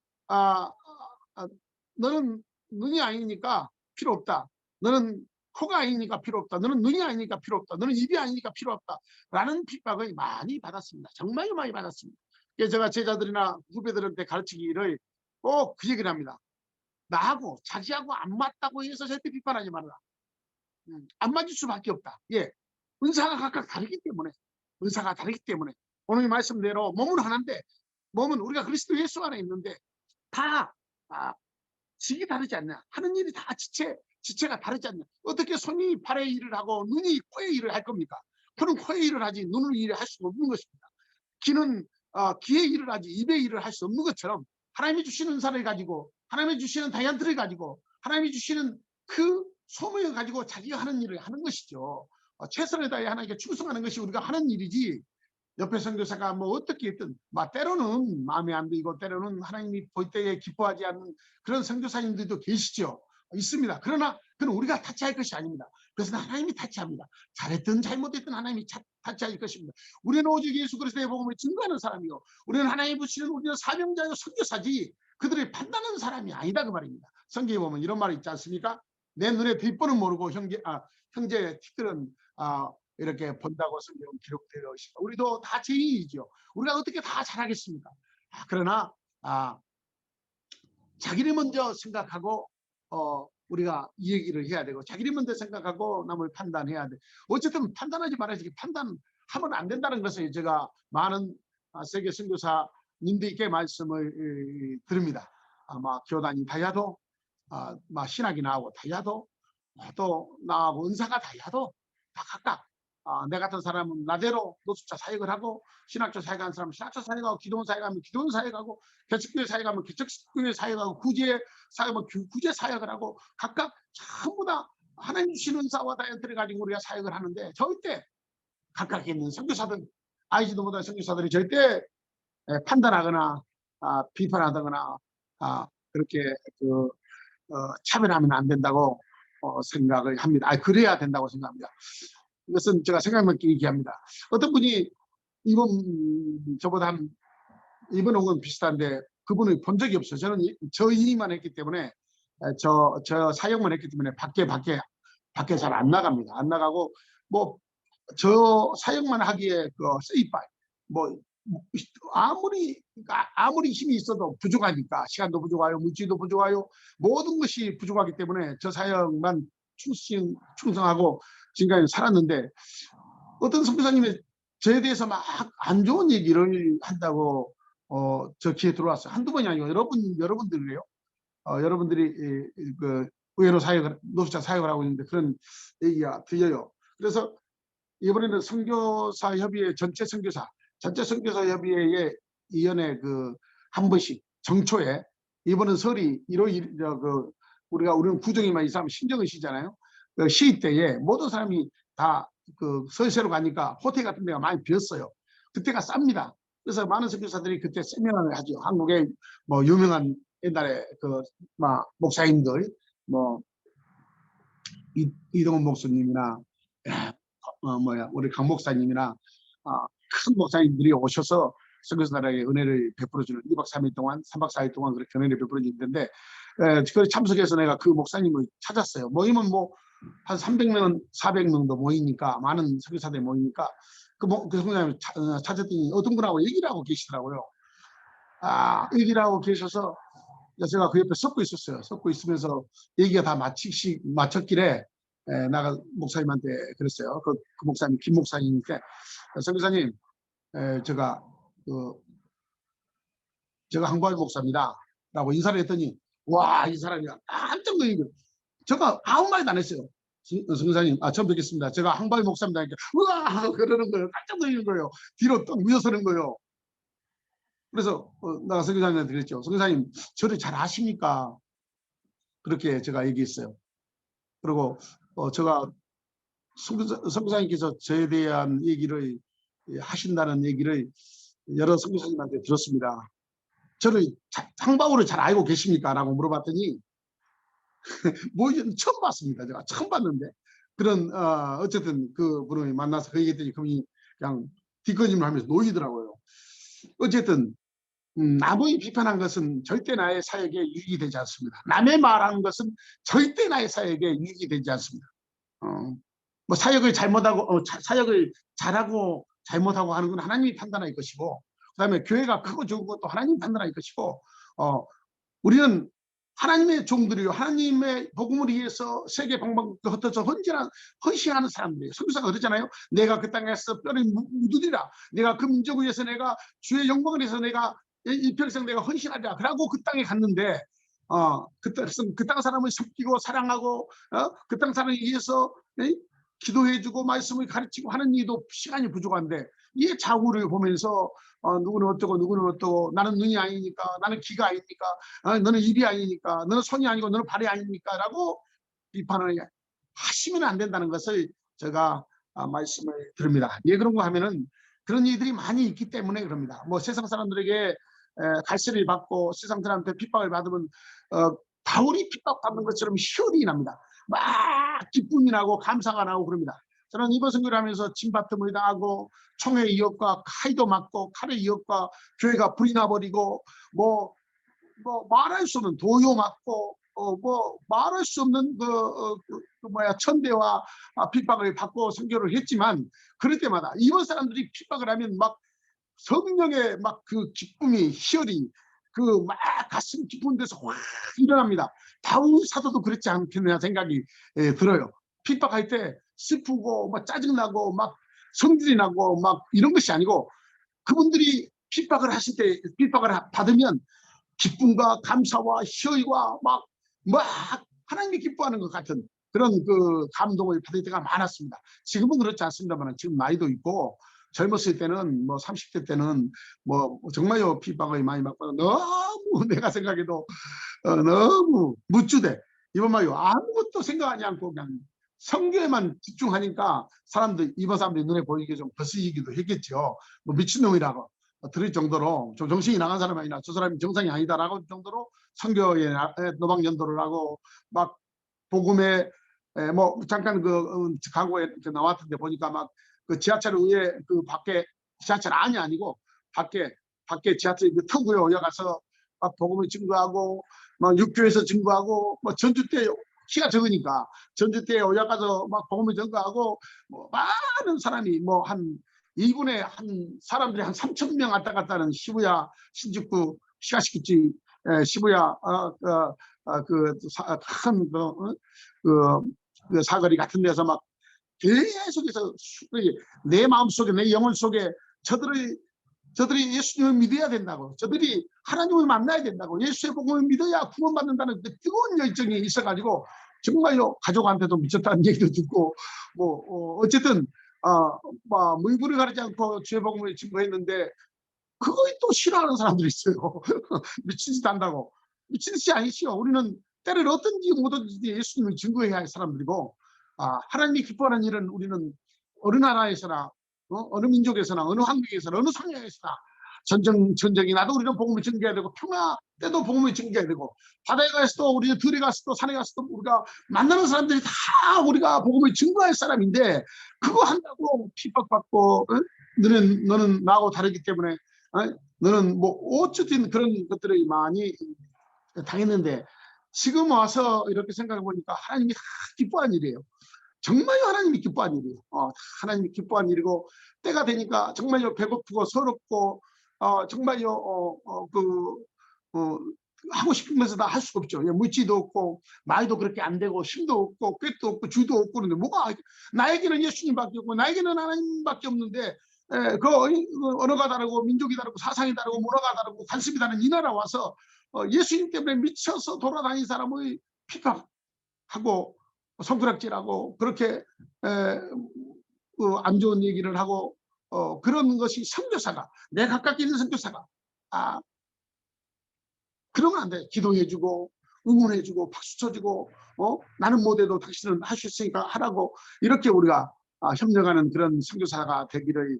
너는 눈이 아니니까 필요 없다. 너는 코가 아니니까 필요 없다. 너는 눈이 아니니까 필요 없다. 너는 입이 아니니까 필요 없다. 라는 핍박을 많이 받았습니다. 정말 많이 받았습니다. 제가 제자들이나 후배들한테 가르치기를 꼭 그 얘기를 합니다. 나하고 자기하고 안 맞다고 해서 절대 비판하지 말아라. 안 맞을 수밖에 없다. 예, 은사가 각각 다르기 때문에 오늘 말씀대로 몸은 하나인데, 몸은 우리가 그리스도 예수 안에 있는데 다 직이 다르지 않냐, 하는 일이 다 지체가 다르지 않냐. 어떻게 손이 발의 일을 하고 눈이 코의 일을 할 겁니까? 코는 코의 일을 하지 눈을 일을 할 수 없는 것입니다. 귀는 귀의 일을 하지 입의 일을 할 수 없는 것처럼 하나님이 주시는 은사를 가지고, 하나님이 주시는 다이언트를 가지고, 하나님이 주시는 그 소명을 가지고 자기가 하는 일을 하는 것이죠. 최선을 다해 하나님께 충성하는 것이 우리가 하는 일이지, 옆에 선교사가 뭐 어떻게 했든 때로는 마음에 안 들고 때로는 하나님이 볼 때에 기뻐하지 않는 그런 선교사님들도 계시죠. 있습니다. 그러나 그건 우리가 타치할 것이 아닙니다. 그것은 하나님이 타치합니다. 잘했든 잘못했든 하나님이 타치할 것입니다. 우리는 오직 예수 그리스도의 복음을 증거하는 사람이요, 우리는 하나님이 부시는 우리는 사명자요 선교사지 그들을 판단하는 사람이 아니다 그 말입니다. 성경에 보면 이런 말이 있지 않습니까? 내 눈에 뒷번은 모르고 형제의 티끌은 이렇게 본다고 성경은 기록되어 있습니다. 우리도 다 죄인이죠. 우리가 어떻게 다 잘하겠습니까? 그러나 자기를 먼저 생각하고 우리가 이 얘기를 해야 되고, 자기를 먼저 생각하고 남을 판단해야 돼. 어쨌든 판단하지 말아야지. 판단하면 안 된다는 것을 제가 많은 세계 선교사님들께 말씀을 드립니다. 교단이 다야도 신학이 나오고 다야도 또 나하고 은사가 다야도 다 각각 내 같은 사람은 나대로 노숙자 사역을 하고, 신학교 사역하는 사람은 신학교 사역하고, 기도원 사역하면 기도원 사역하고, 개척교회 사역하면 개척교회 사역하고, 구제 사역하면 구제 사역을 하고, 각각 전부 다 하나님 주시는 은사와 다이언트를 가지고 우리가 사역을 하는데, 절대 각각 있는 선교사들, 알지도 못한 선교사들이 절대 판단하거나 비판하거나 그렇게 차별하면 안 된다고 생각을 합니다. 그래야 된다고 생각합니다. 이것은 제가 생각만 얘기합니다. 어떤 분이 저보다 이번 혹은 비슷한데 그분을 본 적이 없어요. 저는 저 일만 했기 때문에 저 사역만 했기 때문에 밖에 잘 안 나갑니다. 안 나가고 뭐 저 사역만 하기에 세이파이 아무리 힘이 있어도 부족하니까, 시간도 부족하고 물질도 부족하고 모든 것이 부족하기 때문에 저 사역만 충성하고 지금까지 살았는데, 어떤 선교사님이 저에 대해서 막 안 좋은 얘기를 한다고 저 귀에 들어왔어요. 한두 번이 아니고 여러분들이래요. 여러분들이 그 의외로 노숙자 사역을 하고 있는데 그런 얘기가 들려요. 그래서 이번에는 선교사 협의회 전체 선교사 협의회에 2년에 그 한 번씩 정초에 이번은 설이 1월 우리는 구정이만 있으면 신정을 쉬잖아요. 그 시위 때에 모든 사람이 다 그 서세로 가니까 호텔 같은 데가 많이 비었어요. 그때가 쌉니다. 그래서 많은 선교사들이 그때 세미나를 하죠. 한국의 뭐 유명한 옛날에 그 목사님들 뭐 이동훈 목사님이나 우리 강 목사님이나 큰 목사님들이 오셔서 선교사들에게 은혜를 베풀어주는 2박 3일 동안 3박 4일 동안 그렇게 은혜를 베풀어주는데 그 참석해서 내가 그 목사님을 찾았어요. 모이면 뭐 한 300명, 400명도 모이니까 많은 선교사들이 모이니까 그 선교사님을 찾았더니 어떤 분하고 얘기를 하고 계시더라고요. 얘기를 하고 계셔서 제가 그 옆에 섞고 있었어요. 섞고 있으면서 얘기가 다 마쳤길래 나가 목사님한테 그랬어요. 그 목사님 김 목사님께 선교사님 제가 항보할 목사입니다 라고 인사를 했더니 와, 이 사람이 깜짝 놀란 거예요. 제가 아무 말도 안 했어요. 선교사님 처음 뵙겠습니다. 제가 항보할 목사입니다. 이렇게 우와 그러는 거예요. 깜짝 놀라는 거예요. 뒤로 또 물러서는 거예요. 그래서 나가 선교사님한테 그랬죠. 선교사님 저를 잘 아십니까? 그렇게 제가 얘기했어요. 그리고 제가 선교사님께서 저에 대한 얘기를 하신다는 얘기를 여러 선교사님한테 들었습니다. 저를 항바우를 잘 알고 계십니까? 라고 물어봤더니 뭐 처음 봤습니다. 제가 처음 봤는데 그런 어쨌든 그 분을 만나서 그 얘기했더니 그분이 그냥 뒷거짓말 하면서 놓이더라고요. 어쨌든 남의 비판한 것은 절대 나의 사역에 유익이 되지 않습니다. 남의 말하는 것은 절대 나의 사역에 유익이 되지 않습니다. 뭐 사역을 잘못하고 사역을 잘하고 잘못하고 하는 건 하나님이 판단할 것이고 그다음에 교회가 크고 적은 것도 하나님이 판단할 것이고 우리는 하나님의 종들이요 하나님의 복음을 위해서 세계 방방 흩어져 헌신하는 사람들이에요. 선교사가 그러잖아요. 내가 그 땅에서 뼈를 묻으리라. 내가 그 민족을 위해서 내가 주의 영광을 위해서 내가 일평생 내가 헌신하리라. 그러고 그 땅에 갔는데 그 땅 사람을 섬기고 사랑하고 그 땅 사람을 위해서 기도해주고 말씀을 가르치고 하는 일도 시간이 부족한데 이 자구를 보면서 누구는 어떠고 누구는 어떠고 나는 눈이 아니니까 나는 귀가 아니니까 너는 입이 아니니까 너는 손이 아니고 너는 발이 아니니까 라고 비판을 하시면 안 된다는 것을 제가 말씀을 드립니다. 예, 그런 거 하면은 그런 일들이 많이 있기 때문에 그럽니다. 뭐 세상 사람들에게 갈세를 받고 세상 사람한테 핍박을 받으면 바울이 핍박받는 것처럼 희열이 납니다. 막 기쁨이 나고 감사가 나고 그럽니다. 저는 이번 선교를 하면서 침받음을 당하고 총의 위협과 칼도 맞고 칼의 위협과 교회가 불이 나버리고 뭐 말할 수 없는 도요 맞고 뭐 말할 수 없는 천대와 핍박을 받고 선교를 했지만 그럴 때마다 이번 사람들이 핍박을 하면 막 성령의 막 그 기쁨이 희열이 그 막 가슴 깊은 데서 확 일어납니다. 다윗 사도도 그랬지 않겠느냐 생각이 들어요. 핍박할 때 슬프고 막 짜증나고 막 성질이 나고 막 이런 것이 아니고 그분들이 핍박을 하실 때 핍박을 받으면 기쁨과 감사와 희열과 막 하나님이 기뻐하는 것 같은 그런 그 감동을 받을 때가 많았습니다. 지금은 그렇지 않습니다만 지금 나이도 있고 젊었을 때는 뭐 30대 때는 뭐 정말요 핍박을 많이 받고 너무 내가 생각해도 너무 무주대 이번 말이요 아무것도 생각하지 않고 그냥 성교에만 집중하니까 이번 사람들이 눈에 보이게 좀 거슬리기도 했겠죠. 뭐 미친놈이라고 들을 정도로 좀 정신이 나간 사람이 아니라 저 사람이 정상이 아니다라고 정도로 성교에 노방연도를 하고 막 복음에 뭐 잠깐 그 광고에 나왔던데 보니까 막 그 지하철 위에 그 밖에 지하철 안이 아니고 밖에 지하철 그 터구에 올라가서 막 복음을 증거하고 막 육교에서 증거하고 뭐 전주 때 키가 적으니까 전주 때 올라가서 막 복음을 증거하고 뭐 많은 사람이 뭐 한 2분에 한 사람들이 한 3,000명 왔다 갔다 하는 시부야 신주쿠 시가시키지 시부야 그 사거리 같은 데서 막 계속해서 내 마음속에 내 영혼 속에 저들이 예수님을 믿어야 된다고 저들이 하나님을 만나야 된다고 예수의 복음을 믿어야 구원받는다는 그 뜨거운 열정이 있어가지고 정말요 가족한테도 미쳤다는 얘기도 듣고 어쨌든 뭐 무이불을 가리지 않고 주의 복음을 증거했는데 그거에 또 싫어하는 사람들이 있어요. 미친 짓 한다고. 미친 짓이 아니시요. 우리는 때를 어떤지 뭐든지 예수님을 증거해야 할 사람들이고 하나님이 기뻐하는 일은 우리는 어느 나라에서나 어느 민족에서나 어느 환경에서나 어느 성향에서나 전쟁이 나도 우리는 복음을 증거해야 되고 평화 때도 복음을 증거해야 되고 바다에 가서도 우리는 들에 가서도 산에 가서도 우리가 만나는 사람들이 다 우리가 복음을 증거할 사람인데 그거 한다고 핍박받고 너는 나하고 다르기 때문에 너는 뭐 어쨌든 그런 것들이 많이 당했는데 지금 와서 이렇게 생각해 보니까 하나님이 다 기뻐한 일이에요. 정말요 하나님이 기뻐한 일이에요. 하나님이 기뻐한 일이고 때가 되니까 정말요 배고프고 서럽고 정말요 하고 싶으면서 다 할 수가 없죠. 물지도 없고 말도 그렇게 안 되고 힘도 없고 꾀도 없고 주도 없고 그런데 뭐가 나에게는 예수님밖에 없고 나에게는 하나님밖에 없는데 언어가 다르고 민족이 다르고 사상이 다르고 문화가 다르고 관습이 다른 이 나라 와서 예수님 때문에 미쳐서 돌아다닌 사람을 핍박하고 손가락질하고 그렇게 안 좋은 얘기를 하고 그런 것이 선교사가 내 가깝게 있는 선교사가 그러면 안 돼. 기도해주고 응원해주고 박수 쳐주고 나는 못해도 당신은 할 수 있으니까 하라고 이렇게 우리가 협력하는 그런 선교사가 되기를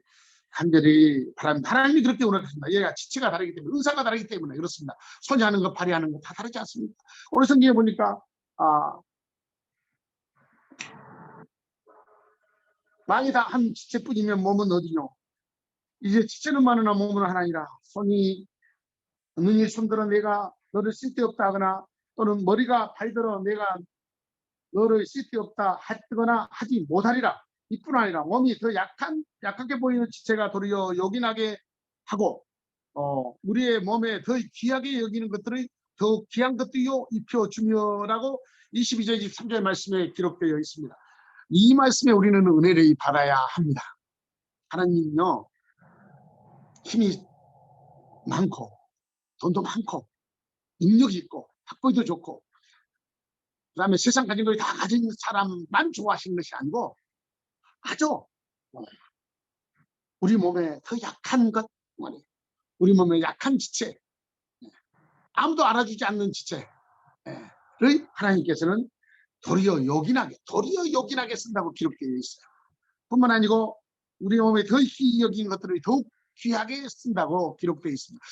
간절히 바랍니다. 하나님이 그렇게 원하셨습니다. 얘가 지체가 다르기 때문에 은사가 다르기 때문에 그렇습니다. 손이 하는 것 발이 하는 것 다 다르지 않습니까? 오늘 성경에 보니까 만이 다 한 지체뿐이면 몸은 어디뇨? 이제 지체는 많으나 몸은 하나니라. 눈이 손들어 내가 너를 쓸데없다 하거나 또는 머리가 발들어 내가 너를 쓸데없다 하거나 하지 못하리라. 이뿐 아니라 몸이 더 약하게 보이는 지체가 도리어 요긴하게 하고 우리의 몸에 더 귀하게 여기는 것들을 더욱 귀한 것들요 입혀주며라고 22절 23절 말씀에 기록되어 있습니다. 이 말씀에 우리는 은혜를 받아야 합니다. 하나님은요 힘이 많고 돈도 많고 능력이 있고 학벌도 좋고 그 다음에 세상 가진 걸 다 가진 사람만 좋아하시는 것이 아니고 아주 우리 몸에 더 약한 것, 우리 몸에 약한 지체, 아무도 알아주지 않는 지체를 하나님께서는 도리어 요긴하게 쓴다고 기록되어 있어요. 뿐만 아니고 우리 몸에 더 귀히 여긴 것들을 더욱 귀하게 쓴다고 기록되어 있습니다.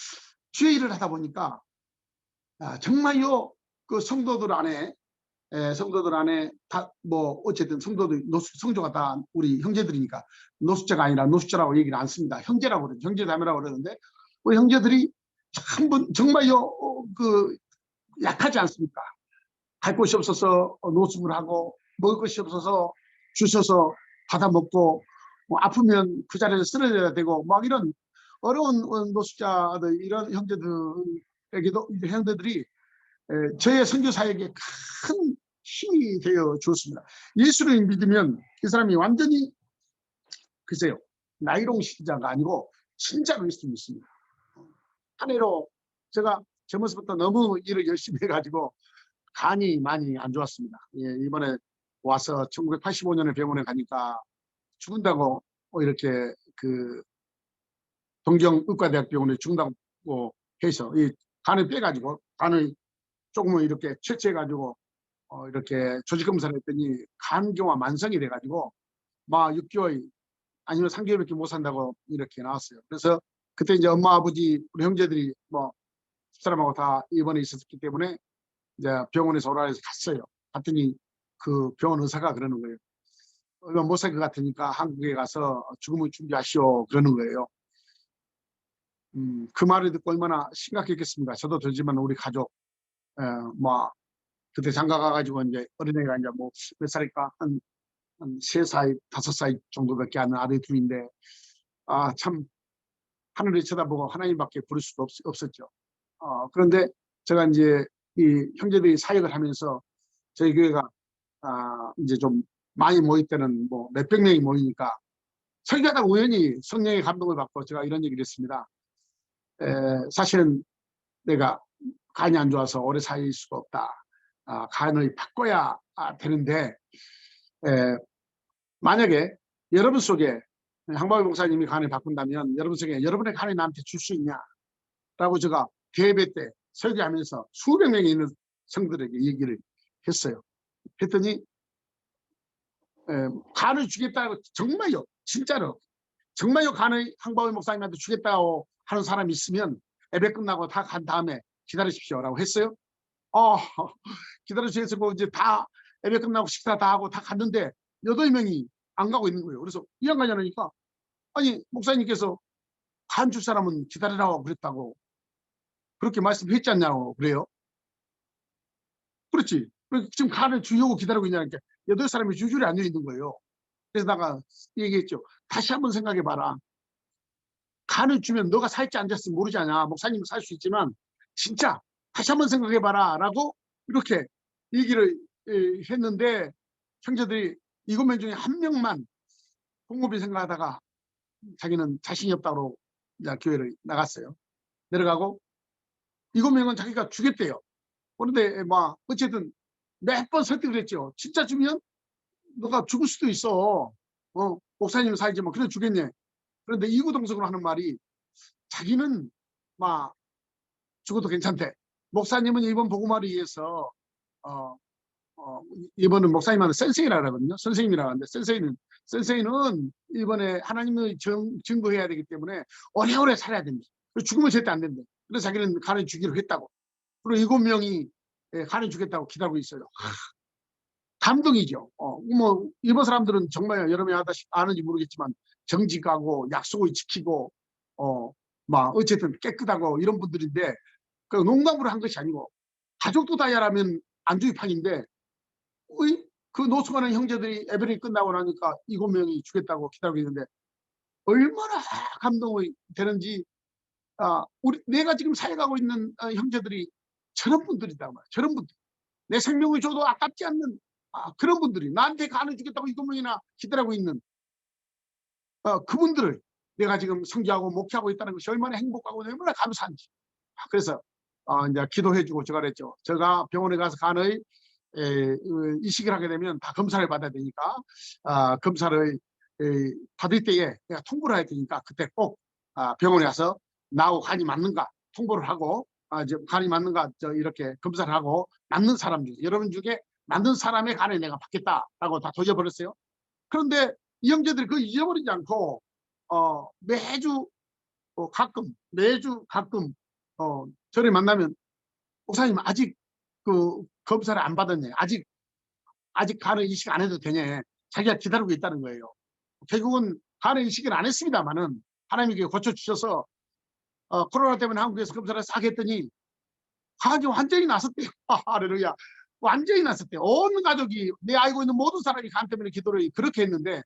주의 일을 하다 보니까 정말요 그 성도들 안에 다 뭐 어쨌든 성조가 다 우리 형제들이니까 노숙자가 아니라 노숙자라고 얘기를 안 씁니다. 형제라고 그러죠. 형제자매라고 그러는데 우리 형제들이 정말요 약하지 않습니까? 갈 곳이 없어서 노숙을 하고 먹을 것이 없어서 주셔서 받아 먹고 아프면 그 자리에서 쓰러져야 되고 막 이런 어려운 노숙자들 이런 형제들이 저의 선교사에게 큰 힘이 되어 주었습니다. 예수를 믿으면 그 사람이 완전히 글쎄요 나이롱 신자가 아니고 진짜로 예수를 믿습니다. 한 해로 제가 젊어서부터 너무 일을 열심히 해가지고 간이 많이 안 좋았습니다. 이번에 와서 1985년에 병원에 가니까 죽는다고 이렇게 그 동경의과대학병원에 죽는다고 해서 이 간을 빼가지고 간을 조금은 이렇게 채취해가지고 이렇게 조직검사를 했더니 간경화 만성이 돼가지고 막 6개월 아니면 3개월밖에 못 산다고 이렇게 나왔어요. 그래서 그때 이제 엄마 아버지 우리 형제들이 뭐 집사람하고 다 입원해 있었기 때문에 이제 병원에서 오라 해서 갔어요. 갔더니 그 병원 의사가 그러는 거예요. 얼마 못 살 것 같으니까 한국에 가서 죽음을 준비하시오 그러는 거예요. 그 말을 듣고 얼마나 심각했겠습니까? 저도 되지만 우리 가족 뭐 그때 장가 가가지고 이제 어린애가 이제 뭐 몇 살일까 한 3살, 5살 정도밖에 안 되는 아들 둘인데 참 하늘을 쳐다보고 하나님밖에 부를 수가 없었죠. 그런데 제가 이제 이 형제들이 사역을 하면서 저희 교회가 이제 좀 많이 모일 때는 뭐 몇백 명이 모이니까 설교하다 우연히 성령의 감동을 받고 제가 이런 얘기를 했습니다. 사실은 내가 간이 안 좋아서 오래 살 수가 없다. 간을 바꿔야 되는데 만약에 여러분 속에 황박일 목사님이 간을 바꾼다면 여러분 속에 여러분의 간을 나한테 줄 수 있냐라고 제가 대회 때 설교하면서 수백 명이 있는 성들에게 얘기를 했어요. 했더니 간을 주겠다고 정말요, 진짜로 정말요 간을 황박일 목사님한테 주겠다고 하는 사람이 있으면 예배 끝나고 다 간 다음에 기다리십시오라고 했어요. 기다려주셔서 이제 다 예배 끝나고 식사 다 하고 다 갔는데 8명이 안 가고 있는 거예요. 그래서 이 안 가냐니까 아니 목사님께서 간 줄 사람은 기다리라고 그랬다고 그렇게 말씀했지 않냐고 그래요. 그렇지. 지금 간을 주려고 기다리고 있냐니까 8사람이 줄줄이 앉아 있는 거예요. 그래서 내가 얘기했죠. 다시 한번 생각해 봐라. 간을 주면 너가 살지 안 살지 모르지 않냐. 목사님은 살 수 있지만 진짜 다시 한번 생각해 봐라 라고 이렇게 얘기를 했는데 형제들이 7명 중에 1명만 공급이 생각하다가 자기는 자신이 없다고 이제 교회를 나갔어요. 내려가고 7명은 자기가 주겠대요. 그런데 뭐 어쨌든 몇 번 설득을 했죠. 진짜 주면 너가 죽을 수도 있어. 목사님 살지 뭐 그래 주겠네. 그런데 이구동성으로 하는 말이 자기는 막 죽어도 괜찮대. 목사님은 이번 복음화를 위해서 이번은 목사님한테 센세이라고 하거든요. 선생님이라고 하는데 센세이는 이번에 하나님을 증거해야 되기 때문에 오래오래 살아야 됩니다. 죽으면 절대 안 된다. 그래서 자기는 간을 주기로 했다고. 그리고 7명이 간을 주겠다고 기다리고 있어요. 감동이죠. 뭐 일본 사람들은 정말 여러분이 아는지 모르겠지만 정직하고 약속을 지키고 막 어쨌든 깨끗하고 이런 분들인데 그 농담으로 한 것이 아니고 가족도 다야라면 안주입판인데 그 노숙하는 형제들이 예배를 끝나고 나니까 7명이 주겠다고 기다리고 있는데 얼마나 감동이 되는지 내가 지금 살아가고 있는 형제들이 저런 분들이다 말이야. 저런 분들. 내 생명을 줘도 아깝지 않는 그런 분들이 나한테 간을 주겠다고 7명이나 기다리고 있는 그분들을 내가 지금 선교하고 목회하고 있다는 것이 얼마나 행복하고 얼마나 감사한지. 그래서 이제 기도해주고 제가 그랬죠. 제가 병원에 가서 간을 이식을 하게 되면 다 검사를 받아야 되니까 검사를 받을 때에 내가 통보를 해야 되니까 그때 꼭 병원에 가서 나하고 간이 맞는가 통보를 하고 이제 간이 맞는가 이렇게 검사를 하고 맞는 사람 중에 여러분 중에 맞는 사람의 간을 내가 받겠다라고 다 돌려버렸어요. 그런데 이 형제들이 그걸 잊어버리지 않고 매주 가끔 저를 만나면 목사님 아직 그 검사를 안 받았네. 아직 간을 이식 안 해도 되냐. 자기가 기다리고 있다는 거예요. 결국은 간을 이식을 안 했습니다만은 하나님이 고쳐주셔서 코로나 때문에 한국에서 검사를 싹 했더니 간이 완전히 났었대요. 할렐루야. 완전히 났었대요. 온 가족이 내 알고 있는 모든 사람이 간 때문에 기도를 그렇게 했는데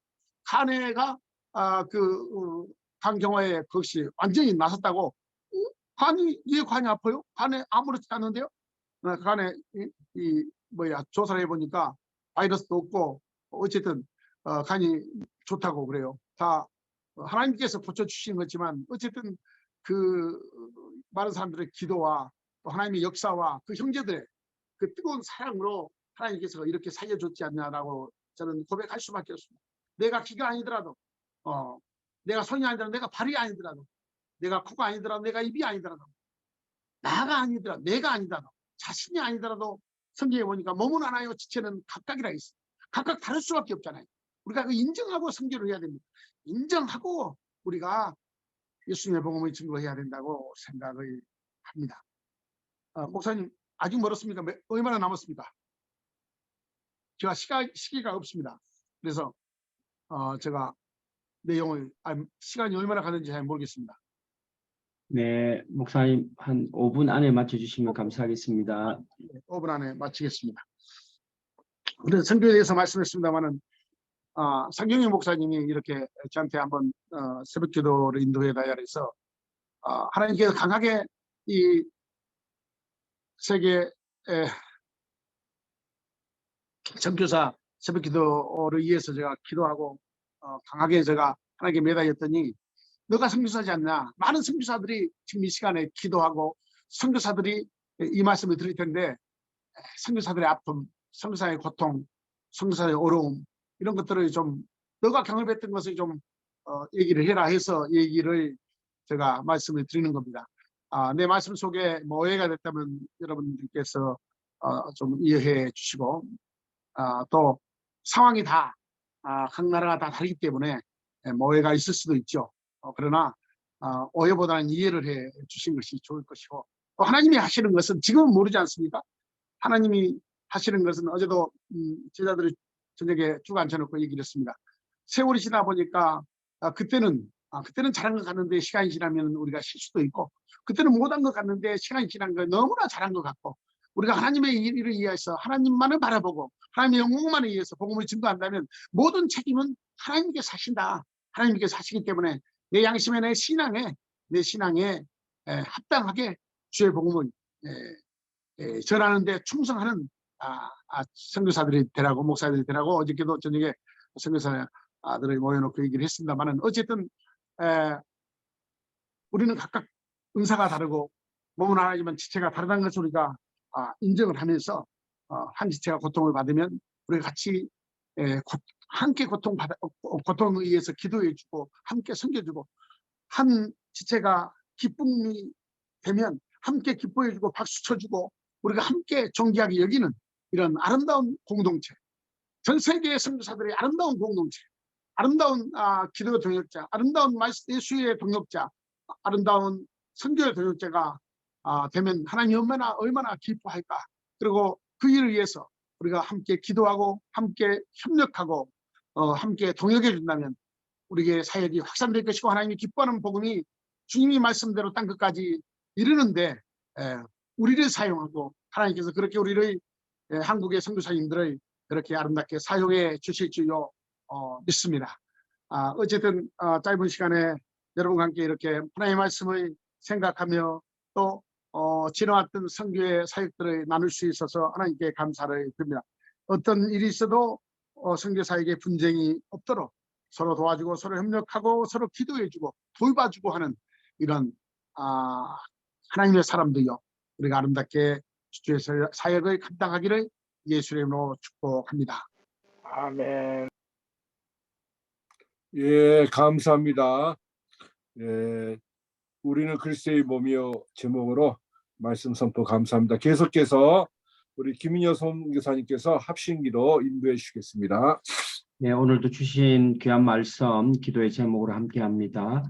간에가 간 경화에 그것이 완전히 났었다고. 간이 왜 간이 아파요? 간에 아무렇지 않은데요? 간에 조사를 해보니까 바이러스도 없고 어쨌든 간이 좋다고 그래요. 다 하나님께서 고쳐주신 거지만 어쨌든 그 많은 사람들의 기도와 또 하나님의 역사와 그 형제들의 그 뜨거운 사랑으로 하나님께서 이렇게 살려줬지 않냐라고 저는 고백할 수밖에 없습니다. 내가 귀가 아니더라도 내가 손이 아니더라도 내가 발이 아니더라도 내가 코가 아니더라도 내가 입이 아니더라도 나가 아니더라도 내가 아니더라도 자신이 아니더라도 성경에 보니까 몸은 하나요 지체는 각각이라 있어요. 각각 다를 수밖에 없잖아요. 우리가 그 인정하고 성교를 해야 됩니다. 인정하고 우리가 예수님의 복음을 증거해야 된다고 생각을 합니다. 목사님 아직 멀었습니까? 얼마나 남았습니까? 제가 시기가 없습니다. 그래서 제가 내용을 시간이 얼마나 가는지 잘 모르겠습니다. 네, 목사님 한 5분 안에 맞춰주시면 감사하겠습니다. 5분 안에 마치겠습니다. 그래서 선교에 대해서 말씀했습니다만은 상경희 목사님이 이렇게 저한테 한번 새벽기도를 인도해달라 해서 하나님께서 강하게 이 세계 선교사 새벽기도를 위해서 제가 기도하고 강하게 제가 하나님께 매달렸더니 너가 선교사지 않냐. 많은 선교사들이 지금 이 시간에 기도하고 선교사들이 이 말씀을 드릴 텐데 선교사들의 아픔, 선교사의 고통, 선교사의 어려움 이런 것들을 좀 너가 경험했던 것을 좀 얘기를 해라 해서 얘기를 제가 말씀을 드리는 겁니다. 내 말씀 속에 뭐 오해가 됐다면 여러분들께서 좀 이해해 주시고 또 상황이 다 각 나라가 다 다르기 때문에 뭐 오해가 있을 수도 있죠. 그러나 오해보다는 이해를 해 주신 것이 좋을 것이고 또 하나님이 하시는 것은 지금은 모르지 않습니까? 하나님이 하시는 것은 어제도 제자들이 저녁에 쭉 앉혀놓고 얘기를 했습니다. 세월이 지나 보니까 그때는 잘한 것 같는데 시간이 지나면 우리가 실수도 있고 그때는 못한 것 같는데 시간이 지난 거 너무나 잘한 것 같고 우리가 하나님의 일을 위해서 하나님만을 바라보고 하나님의 영광만을 위해서 복음을 증거한다면 모든 책임은 하나님께 사신다. 하나님께 사시기 때문에 내 양심에 내 신앙에 합당하게 주의 복음을 전하는데 충성하는 선교사들이 되라고 목사들이 되라고 어저께도 저녁에 선교사들을 모여놓고 얘기를 했습니다만은 어쨌든 우리는 각각 은사가 다르고 몸은 하나지만 지체가 다르다는 것을 우리가 인정을 하면서 한 지체가 고통을 받으면 우리가 같이 함께 고통에 의해서 기도해주고 함께 섬겨주고 한 지체가 기쁨이 되면 함께 기뻐해주고 박수 쳐주고 우리가 함께 존귀하게 여기는 이런 아름다운 공동체, 전 세계의 선교사들의 아름다운 공동체, 아름다운 기도 동역자, 아름다운 예수의 동역자, 아름다운 선교의 동역자가 되면 하나님이 얼마나 기뻐할까. 그리고 그 일을 위해서 우리가 함께 기도하고 함께 협력하고 함께 동역해 준다면 우리의 사역이 확산될 것이고 하나님이 기뻐하는 복음이 주님이 말씀대로 땅 끝까지 이르는데 우리를 사용하고 하나님께서 그렇게 우리를 한국의 선교사님들을 그렇게 아름답게 사용해 주실 줄로 믿습니다. 어쨌든 짧은 시간에 여러분과 함께 이렇게 하나님의 말씀을 생각하며 또 지나왔던 선교의 사역들을 나눌 수 있어서 하나님께 감사를 드립니다. 어떤 일이 있어도 선교사에게 분쟁이 없도록 서로 도와주고 서로 협력하고 서로 기도해주고 돌봐주고 하는 이런 하나님의 사람들요 우리가 아름답게 주의 사역을 감당하기를 예수의 이름으로 축복합니다. 아멘. 예, 감사합니다. 예, 우리는 그리스도의 몸이요 제목으로 말씀 선포 감사합니다. 계속해서 우리 김인여 선교사님께서 합심기도 인도해 주시겠습니다. 네, 오늘도 주신 귀한 말씀 기도의 제목으로 함께합니다.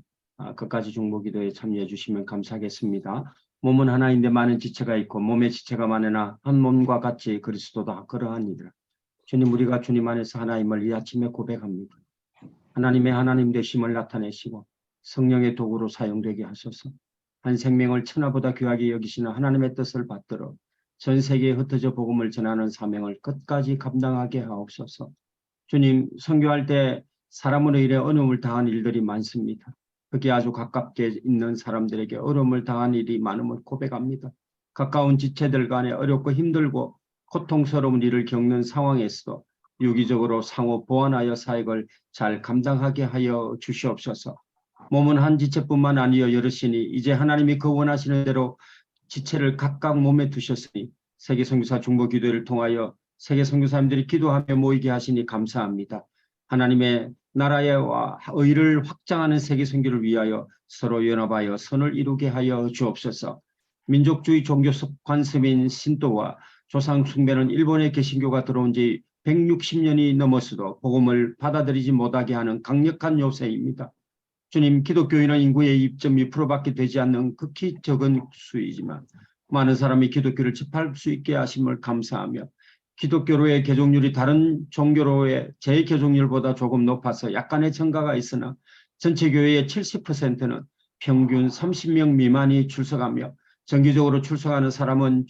끝까지 중보기도에 참여해 주시면 감사하겠습니다. 몸은 하나인데 많은 지체가 있고 몸의 지체가 많으나 한 몸과 같이 그리스도다 그러하니라. 주님, 우리가 주님 안에서 하나님을 이 아침에 고백합니다. 하나님의 하나님 되심을 나타내시고 성령의 도구로 사용되게 하소서. 한 생명을 천하보다 귀하게 여기시는 하나님의 뜻을 받들어 전 세계에 흩어져 복음을 전하는 사명을 끝까지 감당하게 하옵소서. 주님, 선교할 때 사람으로 인해 어려움을 당한 일들이 많습니다. 그게 아주 가깝게 있는 사람들에게 어려움을 당한 일이 많음을 고백합니다. 가까운 지체들 간에 어렵고 힘들고 고통스러운 일을 겪는 상황에서도 유기적으로 상호 보완하여 사역을 잘 감당하게 하여 주시옵소서. 몸은 한 지체뿐만 아니여 여럿이니 이제 하나님이 그 원하시는 대로 지체를 각각 몸에 두셨으니 세계 선교사 중보 기도를 통하여 세계 선교사님들이 기도하며 모이게 하시니 감사합니다. 하나님의 나라의 의를 확장하는 세계 선교를 위하여 서로 연합하여 선을 이루게 하여 주옵소서. 민족주의 종교 관습인 신도와 조상 숭배는 일본의 개신교가 들어온 지 160년이 넘었어도 복음을 받아들이지 못하게 하는 강력한 요새입니다. 주님, 기독교인은 인구의 2.2%밖에 되지 않는 극히 적은 수이지만 많은 사람이 기독교를 접할 수 있게 하심을 감사하며 기독교로의 개종률이 다른 종교로의 재개종률보다 조금 높아서 약간의 증가가 있으나 전체 교회의 70%는 평균 30명 미만이 출석하며 정기적으로 출석하는 사람은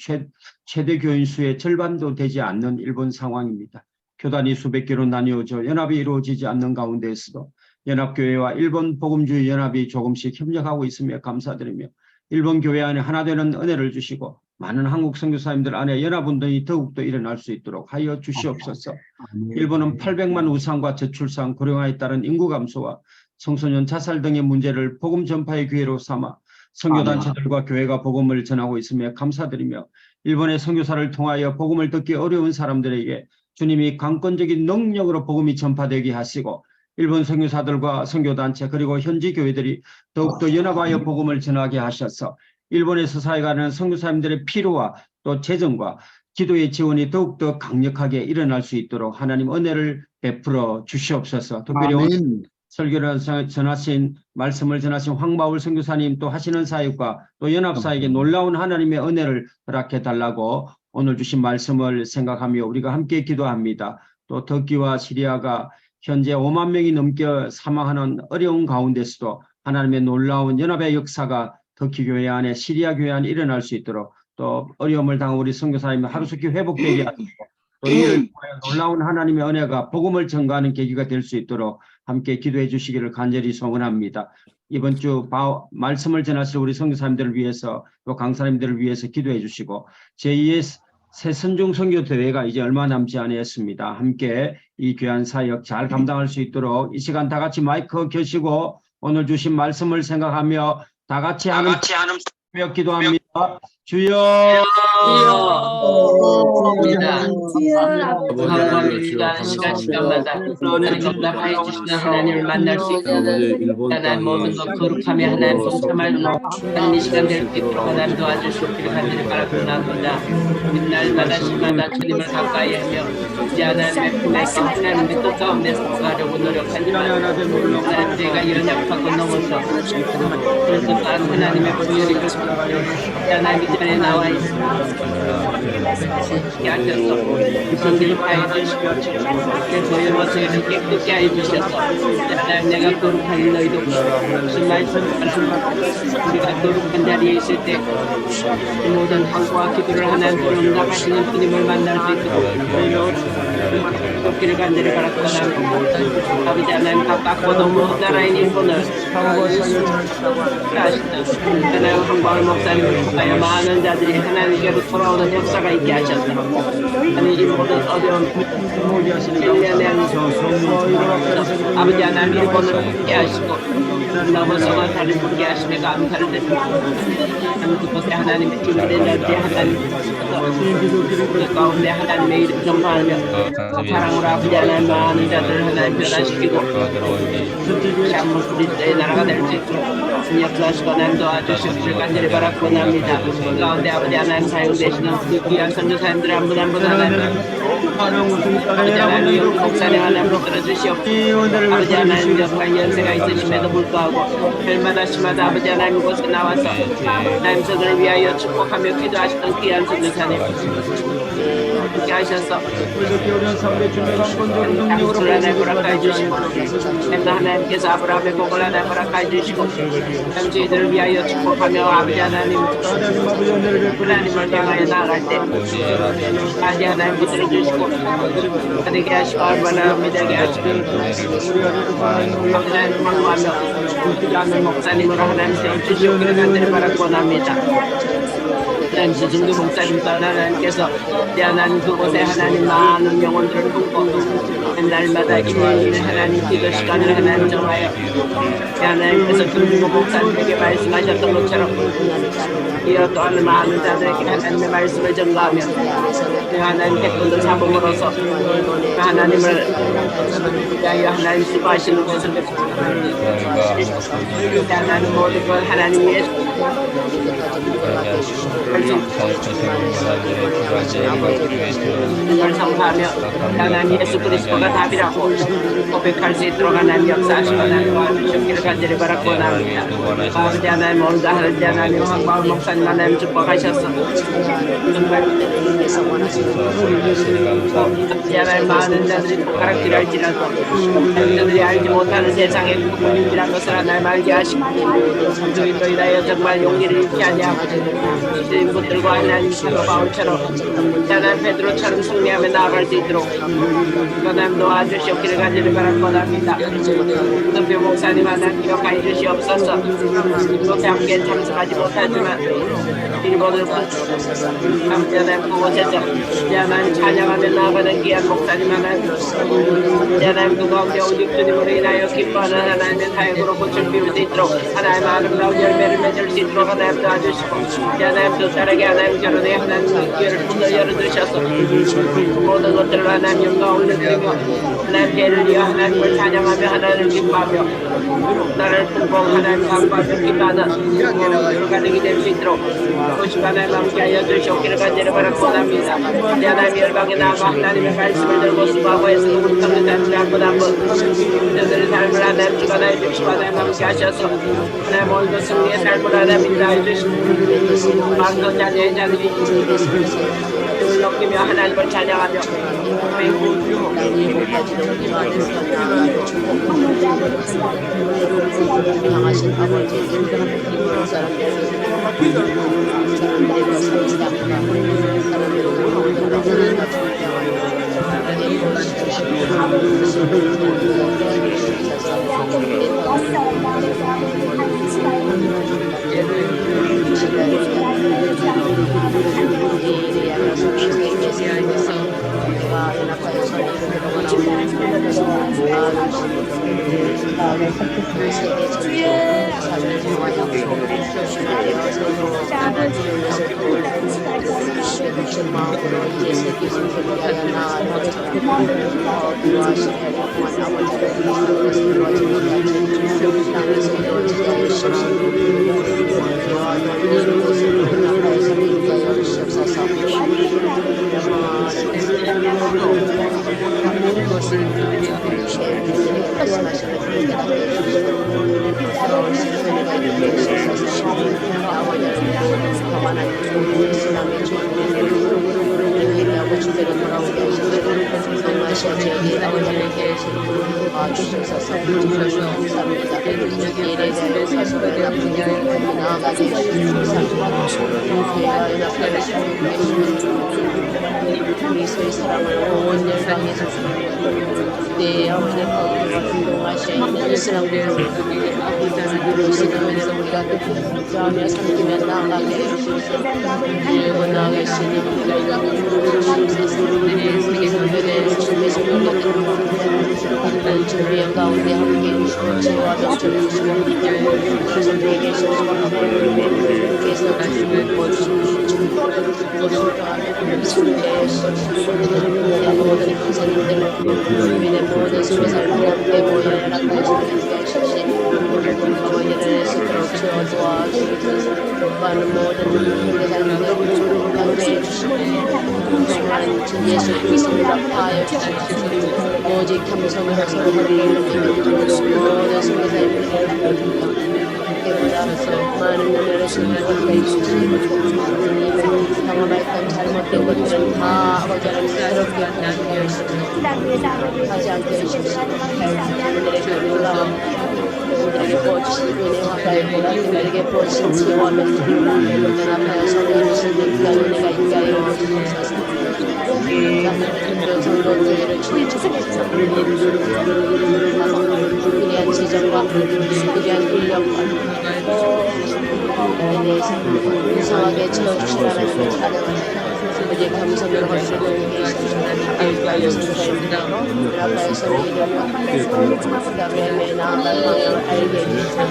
최대 교인 수의 절반도 되지 않는 일본 상황입니다. 교단이 수백 개로 나뉘어져 연합이 이루어지지 않는 가운데에서도 연합교회와 일본 복음주의 연합이 조금씩 협력하고 있으며 감사드리며 일본 교회 안에 하나 되는 은혜를 주시고 많은 한국 선교사님들 안에 연합운동이 더욱더 일어날 수 있도록 하여 주시옵소서. 일본은 800만 우상과 저출산, 고령화에 따른 인구 감소와 청소년 자살 등의 문제를 복음 전파의 기회로 삼아 선교단체들과 교회가 복음을 전하고 있으며 감사드리며 일본의 선교사를 통하여 복음을 듣기 어려운 사람들에게 주님이 강권적인 능력으로 복음이 전파되게 하시고 일본 선교사들과 선교단체 그리고 현지 교회들이 더욱더 연합하여 복음을 전하게 하셔서 일본에서 사역하는 선교사님들의 필요와 또 재정과 기도의 지원이 더욱더 강력하게 일어날 수 있도록 하나님 은혜를 베풀어 주시옵소서. 특별히 오늘 아멘. 설교를 전하신 말씀을 전하신 황바울 선교사님 또 하시는 사역과 또 연합사역에 놀라운 하나님의 은혜를 허락해 달라고 오늘 주신 말씀을 생각하며 우리가 함께 기도합니다. 또 터키와 시리아가 현재 5만 명이 넘게 사망하는 어려운 가운데서도 하나님의 놀라운 연합의 역사가 터키 교회 안에 시리아 교회 안에 일어날 수 있도록 또 어려움을 당한 우리 선교사님이 하루속히 회복되게 하시고 또 이를 통해 놀라운 하나님의 은혜가 복음을 전가하는 계기가 될 수 있도록 함께 기도해 주시기를 간절히 소원합니다. 이번 주 말씀을 전하실 우리 선교사님들을 위해서 또 강사님들을 위해서 기도해 주시고 제2의 새 선중 선교 대회가 이제 얼마 남지 않았습니다. 함께 이 귀한 사역 잘 감당할 수 있도록 이 시간 다 같이 마이크 켜시고 오늘 주신 말씀을 생각하며 다 같이 하는 기도합니다. 주여 감사합니다. 시간마다 하나님 응답하여 주시는 하나님을 만날 수 있고 하나님 모든 것 거룩하며 하나님 동참할 하나님 이 시간 될 수 있도록 하나님 도와주시기를 간절히 바라옵나이다. 날마다 시마다 주님을 가까이 하며 이제 하나님의 품에서 하나님의 뜻 가운데서 가려고 노력하지만 하나님 저희가 연약하고 넘어서 그래서 또한 하나님의 부여를 하나님 이 자리에 나와 있습니다. 하셔서 성기를 하여 주시고 보혈과 저희를 깨끗게 하여 주셔서 하나님 내가 거룩한 너희도 무슨 말씀을 우리가 거룩한 자리에 있을 때 모든 항구와 기도를 하나님께 응답하시는 주님을 만날 수 있도록 돕기를 간절히 바라거나 아버지 하나님 가깝고도 먼 나라인 일본을 하시는 하나님 황바울 목사님을 통하여 많은 자들이 하나님께로 돌아오는 역사가 있게 하셨다. 아니 이 모든 어려운 일련의 아버지 하나님 일본을 함께 하시고 넘어서가 다른 분께 하시며 감사를 드립니다. 하나님 그곳에 하나님의 주님의 날때 하나님 그 가운데 하나님의 이름 전파하며 사랑으로 아버지 하나님 많은 자들을 하나님 변화시키고 샤무 그리스도의 나라가 될 수 있도록 역사하시고 하나님 도와주시기를 간절히 바라고 합니다. 그 가운데 아버지 하나님 사용되시는 그 귀한 선교사님들 한 분 한 분 하나님 아버지 하나님 영국 목사님 하나님 들어주시옵고 아버지 하나님 역할 연세가 있으심에도 불구하고 별마다 시마다 아버지 하나님 곳에 나와서 하나님 저들을 위하여 축복하며 기도하시던 귀한 선교사님 함께 하셔서 양수를 하나님 허락하여 주시고 하나님께서 아브라함의 복을 하나님 허락하여 주시고 저희들을 위하여 축복하며 아버지 하나님 하나님을 향하여 나아갈 때 아버지 하나님 붙들어 주시고 하나님께 하시고 얼마나 믿게 하시고 아버지 하나님 황구하며 기도하는 목사님으로 하나님 세워주시기를 간절히 바라고 원합니다. 하나님 지중도 목사님도 하나님께서 하나님 그곳에 하나님 많은 영혼들을 품고 날마다 이민을 하나님 기도 시간을 하나님 정하여 하나님께서 중도 목사님에게 말씀하셨던 것처럼 이어 또한 많은 자들에게 하나님의 말씀을 전가하며 하나님 백분들 사범으로서 하나님을 위하여 하나님 수고하시는 것을 하나님 모든 걸 하나님 위해 이걸 선포하며 하나님 예수 그리스도가 답이라고 고백할 수 있도록 하나님 역사하시고 하나님 도와주시기를 간절히 바라고 원합니다. 아버지 하나님 오늘도 하나님 황바울 목사님 하나님 축복하셔서 정말 아버지 하나님 많은 자들이 가락지를 할지라도 자들이 알지 못하는 세상의 국민이라는 것을 하나님 알게 하시고 주인도 인하여 정말 용기를 잃지 아니하고 주인분들과 하나님 사도 바울처럼 하나님 베드로처럼 승리하며 나아갈 수 있도록 하나님 도와주시옵기를 간절히 바라고 합니다. 선교 목사님 하나님 기억하여 주시옵소서. 이곳에 함께 참석하지 못하지만 일본을 함께 그곳에서 하나님 찬양하며 나아가는 귀한 목사님 하나님, 하나님 그 가운데 오직 주님으로 인하여 기뻐하는 하나님의 사역으로 꽃을 피울 수 있도록 하나님 아름다운 열매를 맺을 수 있도록 하나님 도와주시고, 하나님 두 딸에게 하나님 결혼에 하나님 기회를 문을 열어주셔서 모든 것들을 하나님 영광 올려드리며 하나님 배를 이어 하나님을 찬양하며 하나님을 기뻐하며 나를 풍성 하나님 강구하며 기뻐하는 가족이 될 수 있도록 오십 하나님 함께하여 주시옵기를 간절히 바라고 원합니다. 하나님 열방에 나아가 하나님의 말씀을 들고 수고하고 해서 우리 삶을 한번 그들의 삶을 하나님 주관하여 주시고 하나님 함께하셔서 하나님 오늘도 승리의 삶을 하나님 인도하여 주시고 방송 자녀의 자들이 눈을 넘기며 하나님을 찬양하며 강하신 아버지 이런 그리스도의 사랑을 온 열방에서 내 아버지의 거룩과 분동하셔 있는 이스라엘을 그리스도에서 우리가 구하며 섬기며 나아가게 해주시옵소서. 일본 나아가시니 우리가 우리에게 선별된 주님의 같은 준비한 가운데 함께 해주시고 치유와 병조를 주시고 우리에게 계시고 그래서 주님을 보여주시고 모든 선생님들 주민의 모든 소리살과 함께 모여 연락하시는 어머니를 스스로 채워 도와주셔서 많은 모든 우리 삶을 함께 해주시고 정말 주 예수 그리스도를 합하여 주시고 오직 감성을 서로 허리를 모든 소리살을 많은 은혜를 주님을 해주시고 경험했던 잘못된 것들은 다 아버지 하나님 새롭게 하지 않게 해주시고 우리에게 우리에게 부어주신 은혜와 가이보라 우리에게 부어주신 지혜와 명령을 연합하여 성령이신 귀한 은혜가 있게 하여 주옵소서. 성도들을 주님께서 위대한 지정과 위대한 인력과 대해서 무성하게 채워주신 하나님을 찬양합니다. 우리의 감성을 거스르고 계시는 선생님들 앞에서 이름과 그다음에 나아갈 방향을 알게 해주시고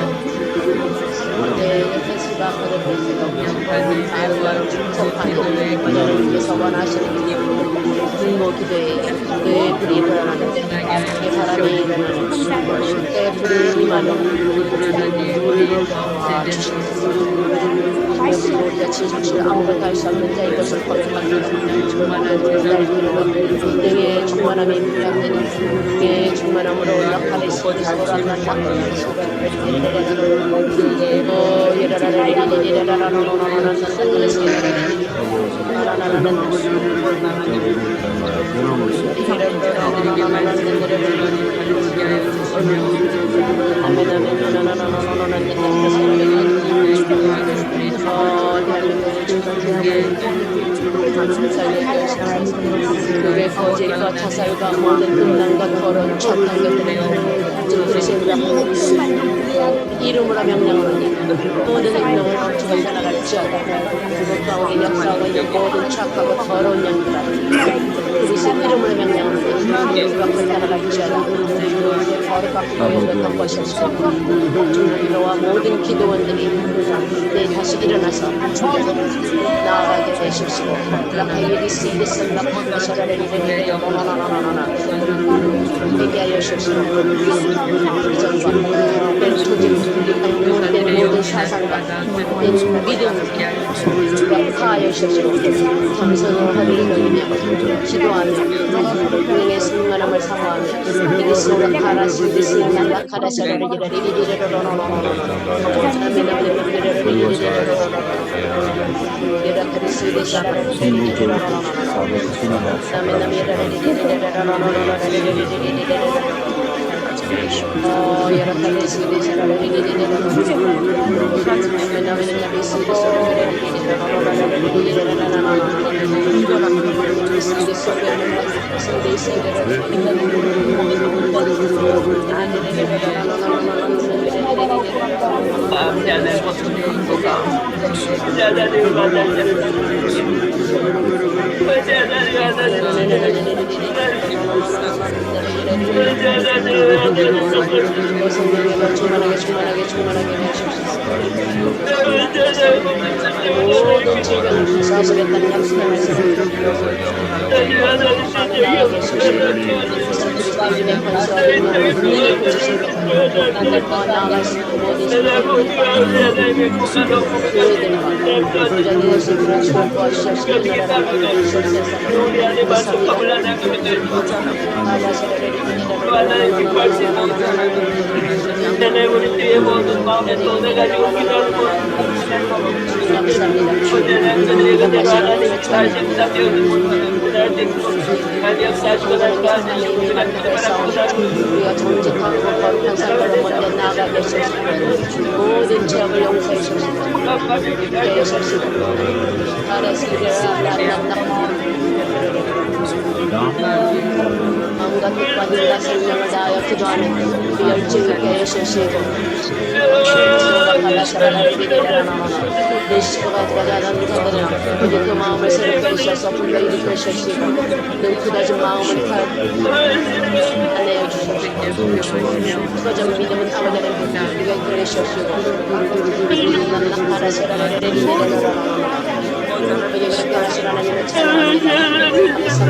내 옆에 수박하는 모습을 아름다운 축복하는 여러분께서 원하시는 중보 기도에 그의 불이 일어나는 내 바람이 일어나는 그의 불이 임하는 우리를 우리가 진실을 아무것도 할 수 없는 자 이것을 거듭합니다. 능의 충만함이 부양되는 능의 충만함으로 약함의 시기 사고라는 그의 거짓과 자살과 모든 음란과 더러운 착한 것들을 지금 그러십니다. 이름으로 명령하노니 모든 행동을 멈추고 떠나갈지어다. 그것 가운데 역사하고 있는 모든 착하고 더러운 영들아 그리스 이름으로 명령하노니 이름으로 떠나갈지어다. 거룩하고 고역을 것이었어. 중보기도와 모든 기도원들이 내 다시 일어나서 나아가게 되십시오. 라카이리스 이리스 라카이리스 라카이리스 되게 하여 주십시오. 정과 내 토지, 내 모든 사상과 내 믿음 약화하여 주십시오. 겸손을 하리이며 기도하며 은행의 승만함을 사모하며 이리스로 가라시리스 라카라시라를 충만하게 해주시옵소서. 모든 질병을 구사하시겠다는 약속의 말씀을 나에게 주시옵소서. 그리스도인의 권세와 능력을 보여주시옵소서. 남들과 나아갈 수 있는 모든 교회들과 무엇이 그렇지만 도와주시옵소서. 우리 뒤에 모든 마음에 손을 가지고 기도하는 그들이 그대로 하나님의 사실 잡혀오는 못하는 그날 때고 하나님 역사하시고 나타나는 우리가 기도하라고 우리가 정직하고 거룩한 삶으로 먼저 나아가게 하시옵소서. 모든 죄악을 용서해 주옵소서. 마음과 뜻과 눈과 생명을 다하여 기도하는 그 열정을 있게 해주시고 내 시도가 들어가는 자들은 이제 그 마음을 새롭게 하셔서 불러 일으켜 주시고 늘 굳어진 마음을 안내해 주시옵소서. 터전 믿음은 아버지를 우리가 이끌어 주시옵시고 아버지 그렇게 하시라는 하나님을 찬양합니다.